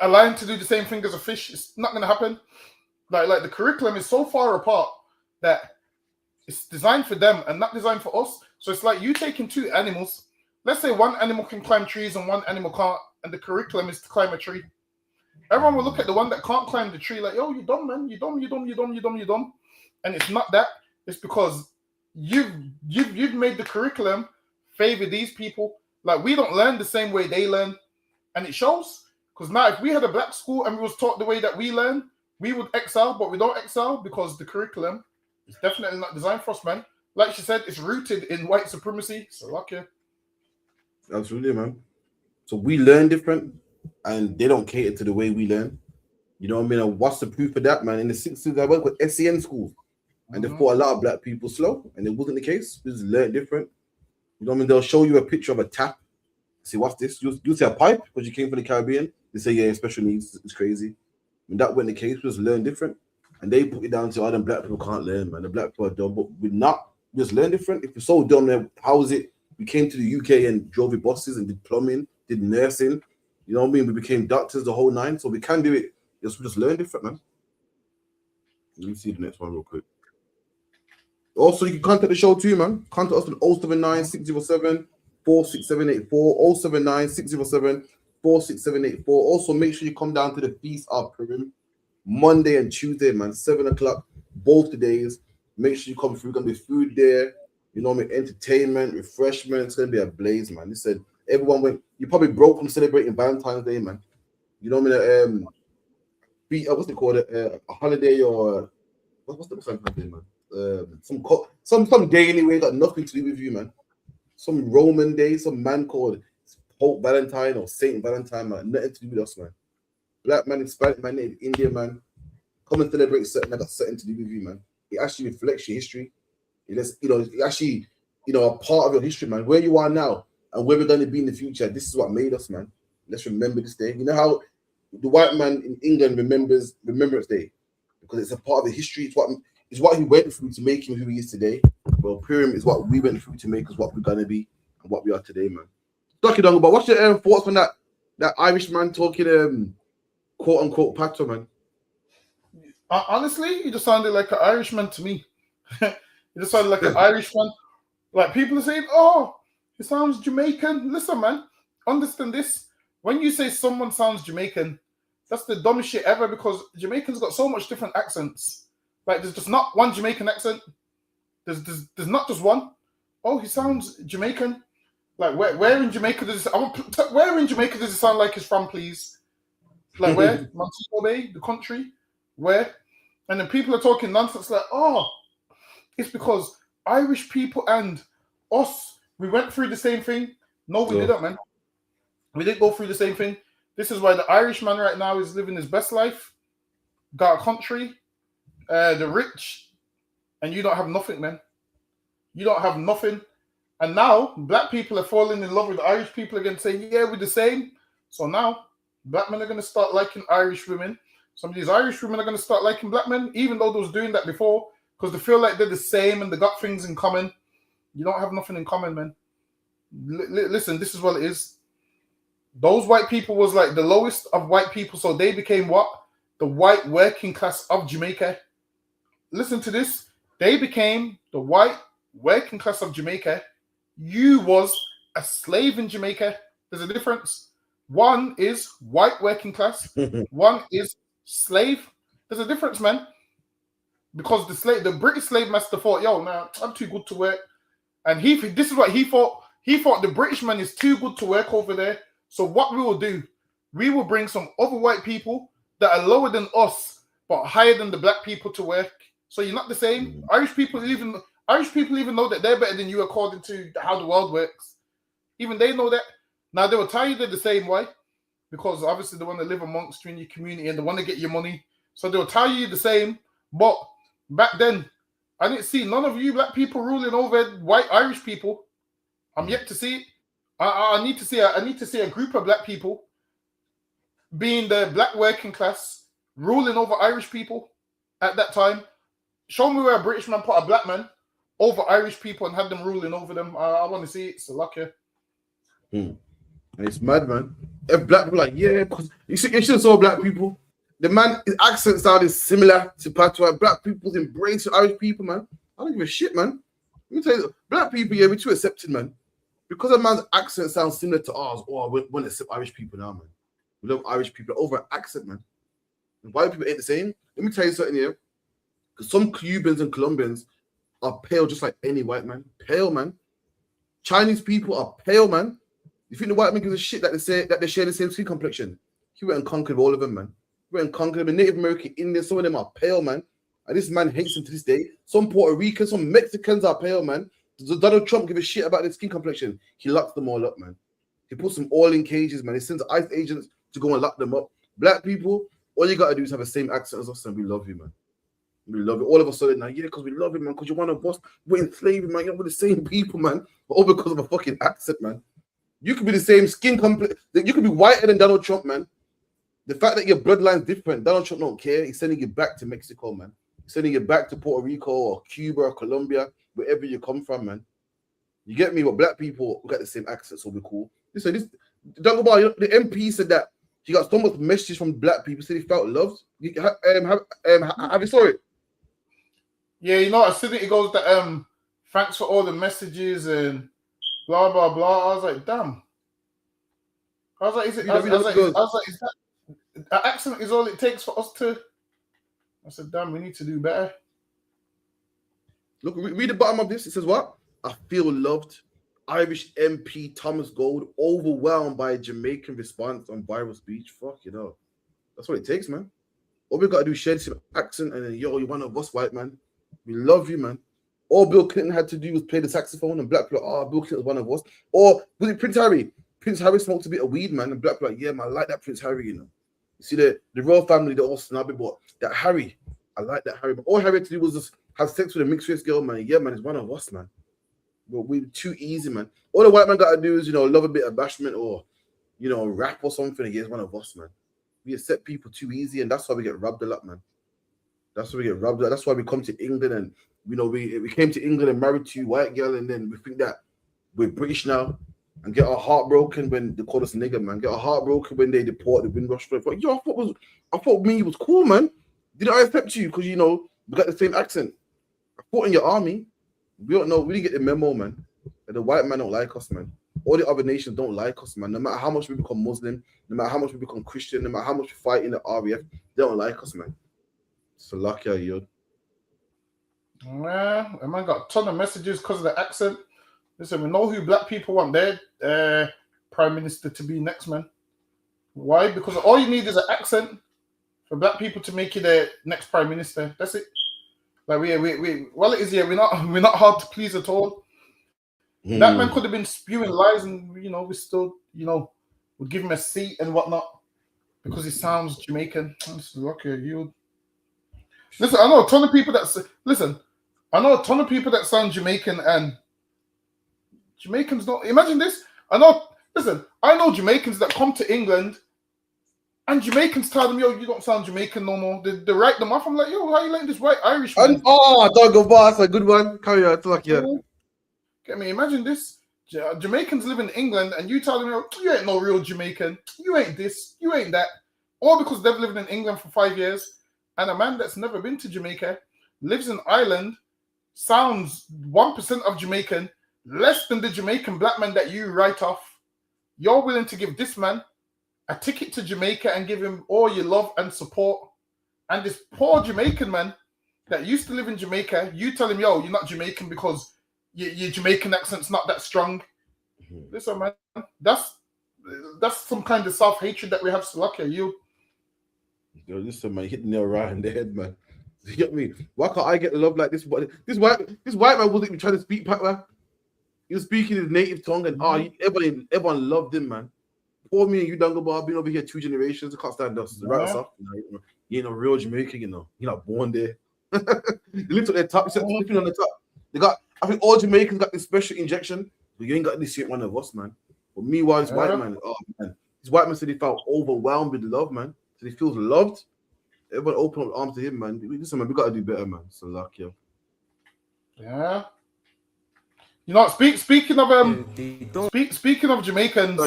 lion to do the same thing as a fish. It's not going to happen. Like the curriculum is so far apart that it's designed for them and not designed for us. So it's like you taking two animals. Let's say one animal can climb trees and one animal can't, and the curriculum is to climb a tree. Everyone will look at the one that can't climb the tree like, yo, you dumb, man. You dumb. And it's not that. It's because you've made the curriculum favor these people. Like, we don't learn the same way they learn. And it shows. Because now if we had a black school and we was taught the way that we learn, we would excel, but we don't excel because the curriculum is definitely not designed for us, man. Like she said, it's rooted in white supremacy. So luck you. Absolutely, man. So we learn different, and they don't cater to the way we learn. You know what I mean? And what's the proof of that, man? In the 60s, I worked with SEN schools, and they thought a lot of black people slow, and it wasn't the case. We just learned different. You know what I mean? They'll show you a picture of a tap. See, what's this? You see a pipe because you came from the Caribbean. They say, yeah, special needs. It's crazy. When that wasn't the case, we just learn different. And they put it down to, them black people can't learn, man. The black people are dumb, but we're not. We just learn different. If we're so dumb, then how is it we came to the UK and drove with buses and did plumbing, did nursing? You know what I mean? We became doctors, the whole nine. So we can do it. We just learn different, man. Let me see the next one real quick. Also, you can contact the show too, man. Contact us on 079 607 46784, 079 607 46784. Also, make sure you come down to the Feast of Purim Monday and Tuesday, man, 7 o'clock, both the days. Make sure you come through. Gonna be food there, you know what I mean? Entertainment, refreshment. It's gonna be a blaze, man. Listen, everyone went. You probably broke from celebrating Valentine's Day, man. You know what I mean? What's it called? A holiday or what's the Valentine's Day, man? Some day anyway, got nothing to do with you, man. Some Roman day, some man called Pope Valentine or Saint Valentine, man. Nothing to do with us, man. Black man, Hispanic man, native Indian man. Come and celebrate something that got something to do with you, man. It actually reflects your history. It's actually, a part of your history, man. Where you are now and where we're going to be in the future. This is what made us, man. Let's remember this day. You know how the white man in England remembers Remembrance Day because it's a part of the history. It's what he went through to make him who he is today. Well, Purim is what we went through to make us what we're gonna be and what we are today, man. Ducky Dongle, but what's your thoughts on that Irish man talking quote unquote patois, man? Honestly, he just sounded like an Irishman to me. He just sounded like an Irishman. Like, people are saying, oh, he sounds Jamaican. Listen, man, understand this. When you say someone sounds Jamaican, that's the dumbest shit ever because Jamaicans got so much different accents. Like, there's just not one Jamaican accent. There's not just one. Oh, he sounds Jamaican. Like, where in Jamaica does it sound like he's from, please? Like, where? Montego Bay, the country? Where? And then people are talking nonsense like, oh, it's because Irish people and us, we went through the same thing. No, we didn't, man. We didn't go through the same thing. This is why the Irish man right now is living his best life. Got a country, the rich, and you don't have nothing, man. You don't have nothing. And now, black people are falling in love with Irish people again, saying, yeah, we're the same. So now, black men are going to start liking Irish women. Some of these Irish women are going to start liking black men, even though they was doing that before, because they feel like they're the same and they got things in common. You don't have nothing in common, man. Listen, this is what it is. Those white people was like the lowest of white people, so they became what? The white working class of Jamaica. Listen to this. They became the white working class of Jamaica. You was a slave in Jamaica. There's a difference. One is white working class. One is slave. There's a difference, man. Because the British slave master thought, yo, man, I'm too good to work. And this is what he thought. He thought the British man is too good to work over there. So what we will do, we will bring some other white people that are lower than us, but higher than the black people to work. So you're not the same. Irish people even know that they're better than you according to how the world works. Even they know that. Now they will tell you they're the same way, because obviously they want to live amongst you in your community and they want to get your money. So they'll tell you the same. But back then, I didn't see none of you black people ruling over white Irish people. I'm yet to see it. I need to see a group of black people being the black working class ruling over Irish people at that time. Show me where a British man put a black man over Irish people and had them ruling over them. I want to see it. It's a lucky. And it's mad, man. If black people like, yeah, because you should have saw black people. The man, his accent sounded similar to Patois. Black people's embrace Irish people, man. I don't give a shit, man. Let me tell you, black people, yeah, we're too accepted, man. Because a man's accent sounds similar to ours, we want to accept Irish people now, man. We love Irish people over an accent, man. And white people ain't the same. Let me tell you something here. Because some Cubans and Colombians are pale just like any white man. Pale, man. Chinese people are pale, man. You think the white man gives a shit that they share the same skin complexion? He went and conquered all of them, man. He went and conquered them. Native American, Indian, some of them are pale, man. And this man hates them to this day. Some Puerto Ricans, some Mexicans are pale, man. Does Donald Trump give a shit about their skin complexion? He locks them all up, man. He puts them all in cages, man. He sends ICE agents to go and lock them up. Black people, all you gotta do is have the same accent as us, and we love you, man. We love it. All of a sudden now, yeah, because we love it, man. Because you're one of us. We're enslaved, man. You're the same people, man. But all because of a fucking accent, man. You could be the same skin complexion. You could be whiter than Donald Trump, man. The fact that your bloodline's different, Donald Trump don't care. He's sending you back to Mexico, man. He's sending you back to Puerto Rico or Cuba or Colombia, wherever you come from, man. You get me? But black people, we got the same accent, so we're cool. Listen, don't go about the MP said that he got so much messages from black people, said he felt loved. Have you saw it? Yeah, you know, I see that it goes that thanks for all the messages and blah blah blah. I was like, damn. I was like, is that accent is all it takes for us to? I said, damn, we need to do better. Look, read the bottom of this. It says what? I feel loved. Irish MP Thomas Gold overwhelmed by a Jamaican response on viral speech. Fuck, you know. That's what it takes, man. All we gotta do is share the same accent and then, yo, you're one of us, white man. We love you, man. All Bill Clinton had to do was play the saxophone and black people, Bill Clinton's one of us. Or was it Prince Harry? Prince Harry smoked a bit of weed, man, and black people yeah, man, I like that Prince Harry, you know. You see the royal family, they're all snobby, but that Harry, I like that Harry. But all Harry had to do was just have sex with a mixed race girl, man. Yeah, man, he's one of us, man. But we're too easy, man. All the white man got to do is, you know, love a bit of bashment or, you know, rap or something against one of us, man. We accept people too easy, and that's why we get robbed a lot, man. That's why we get robbed a lot. That's why we come to England and, you know, we came to England and married to a white girl, and then we think that we're British now and get our heart broken when they call us nigger, man. Get our heart broken when they deport the Windrush. But yo, I thought me was cool, man. Didn't I accept you? Because, you know, we got the same accent. I fought in your army. We don't know. We didn't get the memo, man. And the white man don't like us, man. All the other nations don't like us, man. No matter how much we become Muslim, no matter how much we become Christian, no matter how much we fight in the RAF, they don't like us, man. So lucky are you. Yeah, and man got a ton of messages because of the accent. Listen, we know who black people want their prime minister to be next, man. Why? Because all you need is an accent for black people to make you their next prime minister. That's it. Like we well, it is here. We're not hard to please at all. That man could have been spewing lies, and you know we still, you know, would give him a seat and whatnot because he sounds Jamaican. That's lucky you. Listen, I know a ton of people that sound Jamaican, and Jamaicans don't. Imagine this. I know Jamaicans that come to England, and Jamaicans tell them, yo, you don't sound Jamaican no more. They write them off. I'm like, yo, how you letting this white Irish man? Don't go boss, a good one. Carry on, talk yeah. Get me? Imagine this. Jamaicans live in England, and you tell them, yo, you ain't no real Jamaican. You ain't this. You ain't that. All because they've lived in England for 5 years. And a man that's never been to Jamaica, lives in Ireland, sounds 1% of Jamaican, less than the Jamaican black man that you write off. You're willing to give this man a ticket to Jamaica and give him all your love and support. And this poor Jamaican man that used to live in Jamaica, you tell him, yo, you're not Jamaican because your Jamaican accent's not that strong. Listen, man, that's some kind of self-hatred that we have to luck at you. Yo, listen, man, hit the nail right in the head, man. You get me? Why can't I get the love like this? But this white man wasn't even trying to speak patois. He was speaking his native tongue, and everyone loved him, man. Poor me and you, Dungabar, I've been over here 2 generations. I can't stand us. Right us off. You ain't no real Jamaican, you know. You're not born there. They looked at their top, sleeping on the top. I think all Jamaicans got this special injection, but you ain't got this shit, one of us, man. But meanwhile, this white man, this white man said he felt overwhelmed with love, man. So he feels loved. everyone open up arms to him, man. Listen, man, we gotta do better, man. So luck, yeah. Yeah. You know, speaking of speaking of Jamaicans,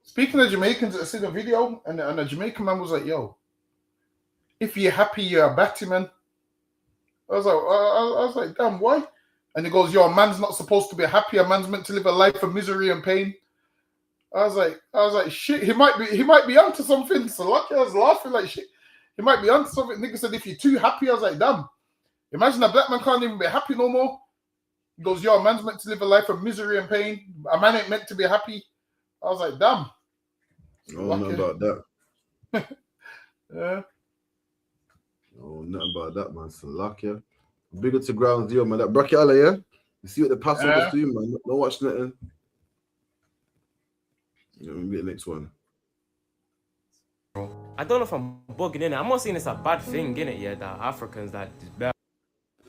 speaking of Jamaicans, I seen a video and a Jamaican man was like, "Yo, if you're happy, you're a batty man." I was like, damn, why? And he goes, "Yo, a man's not supposed to be happy. A man's meant to live a life of misery and pain." I was like, shit. He might be onto something. So lucky, I was laughing like shit. He might be onto something. Nigga said, if you're too happy, I was like, damn. Imagine a black man can't even be happy no more. He goes, "Yo, a man's meant to live a life of misery and pain. A man ain't meant to be happy." I was like, damn. Oh, nothing about that. Yeah. Oh, nothing about that, man. So luck, yeah. Bigger to ground zero, man. That bracket, Allah, yeah. You see what the pass was doing, man. Don't watch nothing. Yeah, let me get the next one. I don't know if I'm bugging in it. I'm not saying it's a bad thing, innit? Yeah, that Africans that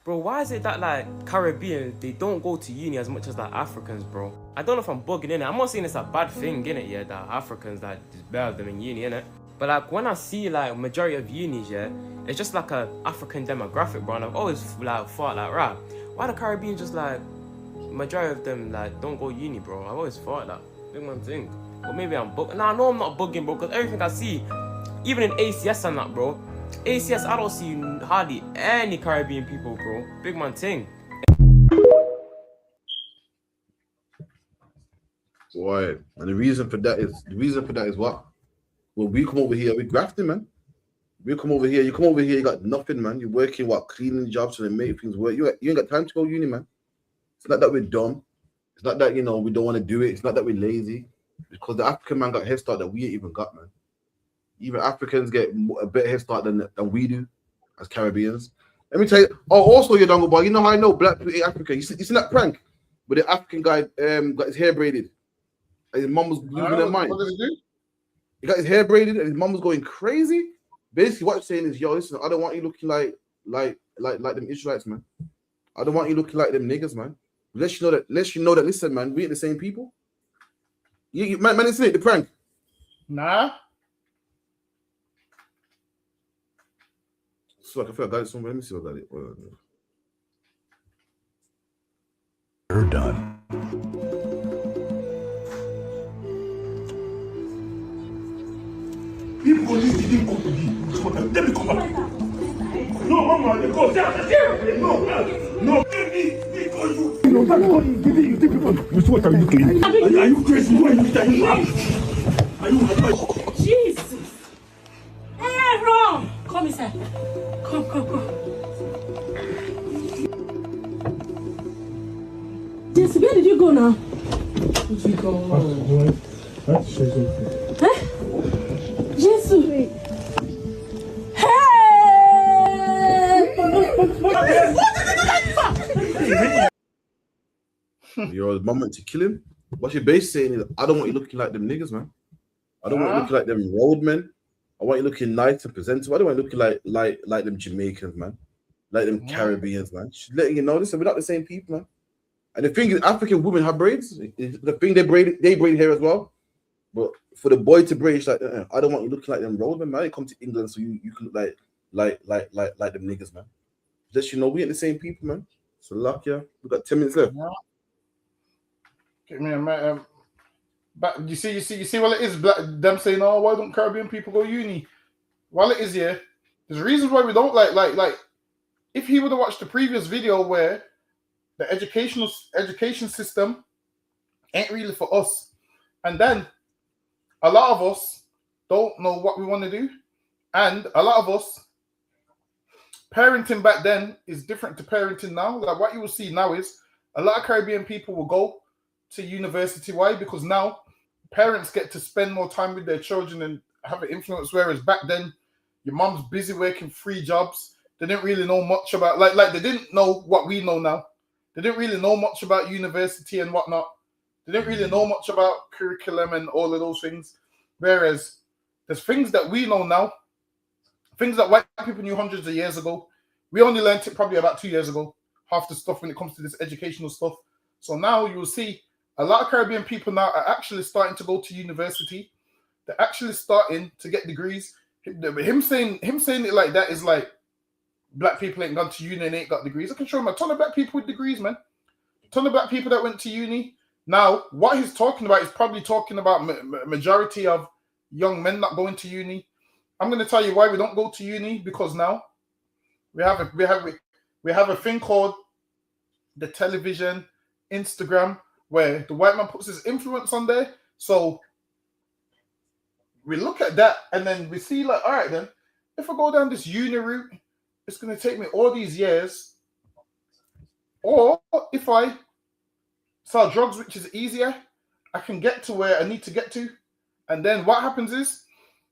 bro, why is it that like Caribbean they don't go to uni as much as like Africans, bro? I don't know if I'm bugging in it. I'm not saying it's a bad thing, innit? Yeah, that Africans that better them in uni, innit? But like when I see like majority of unis, yeah, it's just like a African demographic, bro. And I've always like thought like, right, why the Caribbean just like majority of them like don't go uni, bro? I've always thought that. Big man thing. Or maybe I'm bugging. Nah, no, I'm not bugging, bro. Because everything I see, even in ACS and that, bro. ACS, I don't see hardly any Caribbean people, bro. Big man thing. Why? And the reason for that is what? When we come over here, we grafting, man. We come over here, you come over here, you got nothing, man. You're working, cleaning jobs to make things work. You ain't got time to go uni, man. It's not that we're dumb. It's not that, we don't want to do it. It's not that we're lazy. Because the African man got a head start that we ain't even got, man. Even Africans get a better head start than we do as Caribbeans. Let me tell you. Oh, also, you dongle boy, you know how I know black people ain't African? You see that prank where the African guy got his hair braided and his mom was losing her mind. What did he do? He got his hair braided and his mom was going crazy. Basically, what you're saying is, yo, listen, I don't want you looking like them Israelites, man. I don't want you looking like them niggas, man. Let you know that. Listen, man, we ain't the same people. Man, isn't it the prank? Nah. So I feel I got it somewhere. Let me see if I got it. You're done. People didn't come to me. So let me come back. No, Mama, they go. No. What are you doing? Are you crazy? Who are you doing? Are you? Jesus. Hey, Ron. Come inside. Come. Jesse, where did you go now? Where'd you go? Let's say something. Huh? Jesus. You're a moment to kill him. What you're basically saying is, I don't want you looking like them niggas, man. I don't want you looking like them roadmen. I want you looking nice and presentable. I don't want you looking like them Jamaicans, man. Like them Caribbeans, man. Just letting you know, listen, we're not the same people, man. And the thing is, African women have braids. The thing they braid hair as well. But for the boy to braid, it's like, I don't want you looking like them roadmen, man. You come to England so you can look like them niggas, man. Just we ain't the same people, man. So luck, yeah. We got 10 minutes left. Okay, man. But you see what it is. Them saying, "Oh, why don't Caribbean people go uni?" Well, it is, yeah. There's reasons why we don't like. If he would have watched the previous video where the education system ain't really for us, and then a lot of us don't know what we want to do, and a lot of us parenting back then is different to parenting now. Like what you will see now is a lot of Caribbean people will go to university. Why? Because now parents get to spend more time with their children and have an influence. Whereas back then, your mom's busy working 3 jobs. They didn't really know much about like they didn't know what we know now. They didn't really know much about university and whatnot. They didn't really know much about curriculum and all of those things. Whereas there's things that we know now, things that white people knew hundreds of years ago. We only learned it probably about 2 years ago. Half the stuff when it comes to this educational stuff. So now you will see a lot of Caribbean people now are actually starting to go to university. They're actually starting to get degrees. him saying it like that is like black people ain't gone to uni and ain't got degrees. I can show him a ton of black people with degrees, man. A ton of black people that went to uni. Now, what he's talking about is probably talking about majority of young men not going to uni. I'm going to tell you why we don't go to uni, because now we have a thing called the television, Instagram, where the white man puts his influence on there. So we look at that and then we see like, all right, then if I go down this uni route, it's going to take me all these years. Or if I sell drugs, which is easier, I can get to where I need to get to. And then what happens is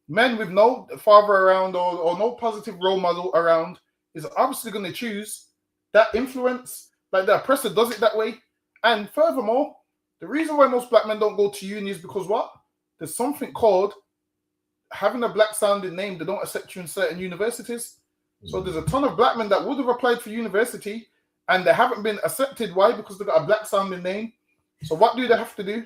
men with no father around or no positive role model around is obviously going to choose that influence. Like the oppressor does it that way. And furthermore, the reason why most black men don't go to uni is because what? There's something called having a black sounding name. They don't accept you in certain universities. So there's a ton of black men that would have applied for university and they haven't been accepted. Why? Because they got a black sounding name. So what do they have to do?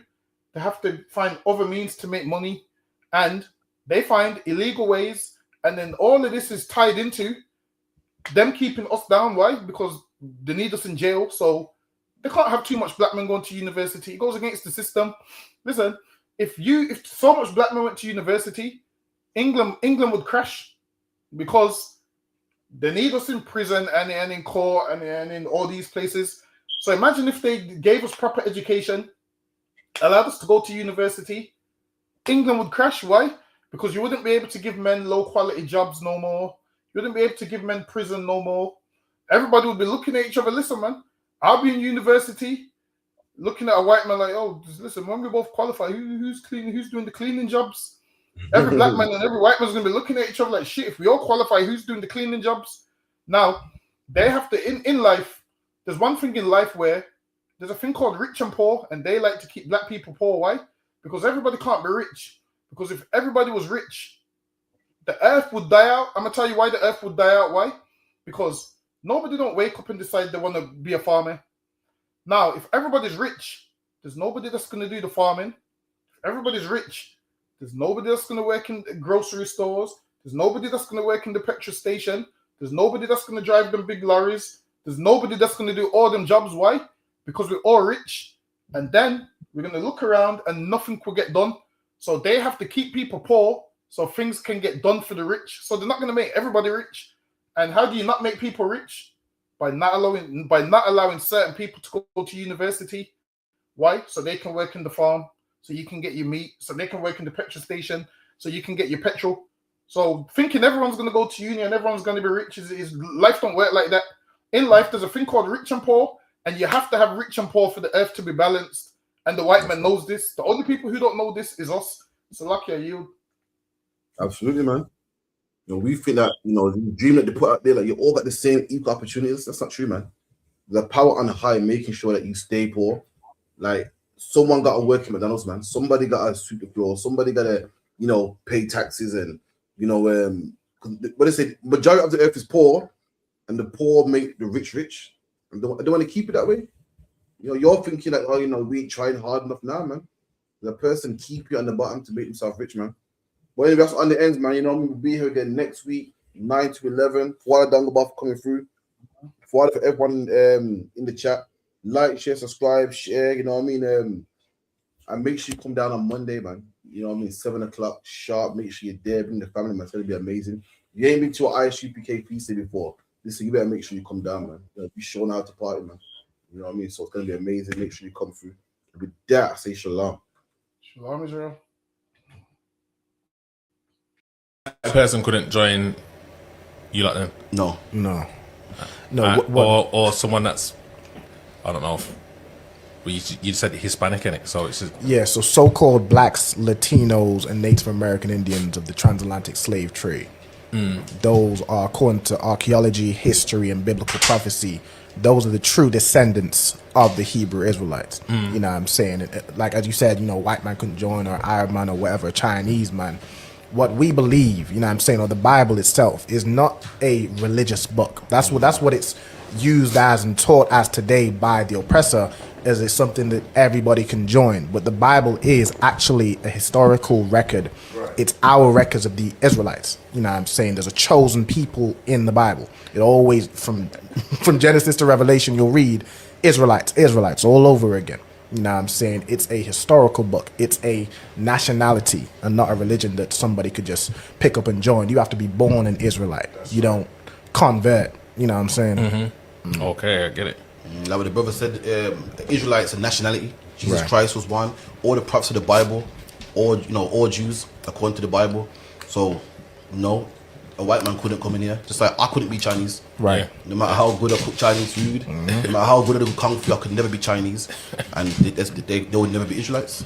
They have to find other means to make money, and they find illegal ways. And then all of this is tied into them keeping us down. Why? Because they need us in jail. So they can't have too much black men going to university. It goes against the system. Listen, if so much black men went to university, England would crash, because they need us in prison and in court and in all these places. So imagine if they gave us proper education, allowed us to go to university, England would crash. Why? Because you wouldn't be able to give men low quality jobs no more. You wouldn't be able to give men prison no more. Everybody would be looking at each other. Listen, man, I'll be in university looking at a white man like, oh, listen, when we both qualify, who's cleaning? Who's doing the cleaning jobs? Every black man and every white man's going to be looking at each other like, shit, if we all qualify, who's doing the cleaning jobs? Now, they have to, in life, there's one thing in life where there's a thing called rich and poor, and they like to keep black people poor. Why? Because everybody can't be rich. Because if everybody was rich, the earth would die out. I'm going to tell you why the earth would die out. Why? Because nobody don't wake up and decide they want to be a farmer. Now, if everybody's rich, there's nobody that's going to do the farming. If everybody's rich, there's nobody that's going to work in grocery stores. There's nobody that's going to work in the petrol station. There's nobody that's going to drive them big lorries. There's nobody that's going to do all them jobs. Why? Because we're all rich. And then we're going to look around and nothing will get done. So they have to keep people poor so things can get done for the rich. So they're not going to make everybody rich. And how do you not make people rich? By not allowing certain people to go to university. Why? So they can work in the farm. So you can get your meat, so they can work in the petrol station, so you can get your petrol. So thinking everyone's going to go to uni and everyone's going to be rich is life don't work like that. In life, there's a thing called rich and poor, and you have to have rich and poor for the earth to be balanced. And the white man knows this. The only people who don't know this is us. So lucky are you. Absolutely, man. You know, we feel that, you know, the dream that they put out there, like you all got the same equal opportunities. That's not true, man. The power on the high, making sure that you stay poor. Like, someone got to work in McDonald's, man. Somebody got to sweep the floor. Somebody got to, you know, pay taxes and, you know, what they say, majority of the earth is poor, and the poor make the rich rich. And they want to keep it that way. You know, you're thinking like, oh, you know, we ain't trying hard enough now, man. The person keep you on the bottom to make himself rich, man. But anyway, that's on the ends, man. You know, we'll be here again next week, 9 to 11. Fuada Dangabuff coming through. Fuada for everyone in the chat. Like, share, subscribe, share, you know what I mean? And make sure you come down on Monday, man. You know what I mean? 7 o'clock sharp. Make sure you're there. Bring the family, man. It's going to be amazing. If you ain't been to an ISUPK PC before, listen, you better make sure you come down, man. You know, be showing how to party, man. You know what I mean? So it's going to be amazing. Make sure you come through. And with that, I say shalom. Shalom, Israel. That person couldn't join you like them? No. Or someone that's, I don't know. Well, you said Hispanic, innit? So it's just... Yeah, so-called blacks, Latinos, and Native American Indians of the transatlantic slave trade. Those are, according to archaeology, history, and biblical prophecy, those are the true descendants of the Hebrew Israelites. You know what I'm saying? Like, as you said, you know, white man couldn't join, or Arab man, or whatever, Chinese man. what we believe, you know what I'm saying, or the Bible itself is not a religious book. That's what it's used as and taught as today by the oppressor, as it's something that everybody can join. But the Bible is actually a historical record. It's our records of the Israelites. You know what I'm saying? There's a chosen people in the Bible. It always, from Genesis to Revelation, you'll read Israelites all over again. You know what I'm saying? It's a historical book. It's a nationality and not a religion that somebody could just pick up and join. You have to be born an Israelite. You don't convert. You know what I'm saying? Okay, I get it. Like what the brother said, Israelites a nationality. Jesus Right. Christ was one. All the prophets of the Bible, all Jews according to the Bible. So no, a white man couldn't come in here. Just like I couldn't be Chinese. Right. No matter how good I cook Chinese food, no matter how good I do kung fu, I could never be Chinese, and they would never be Israelites.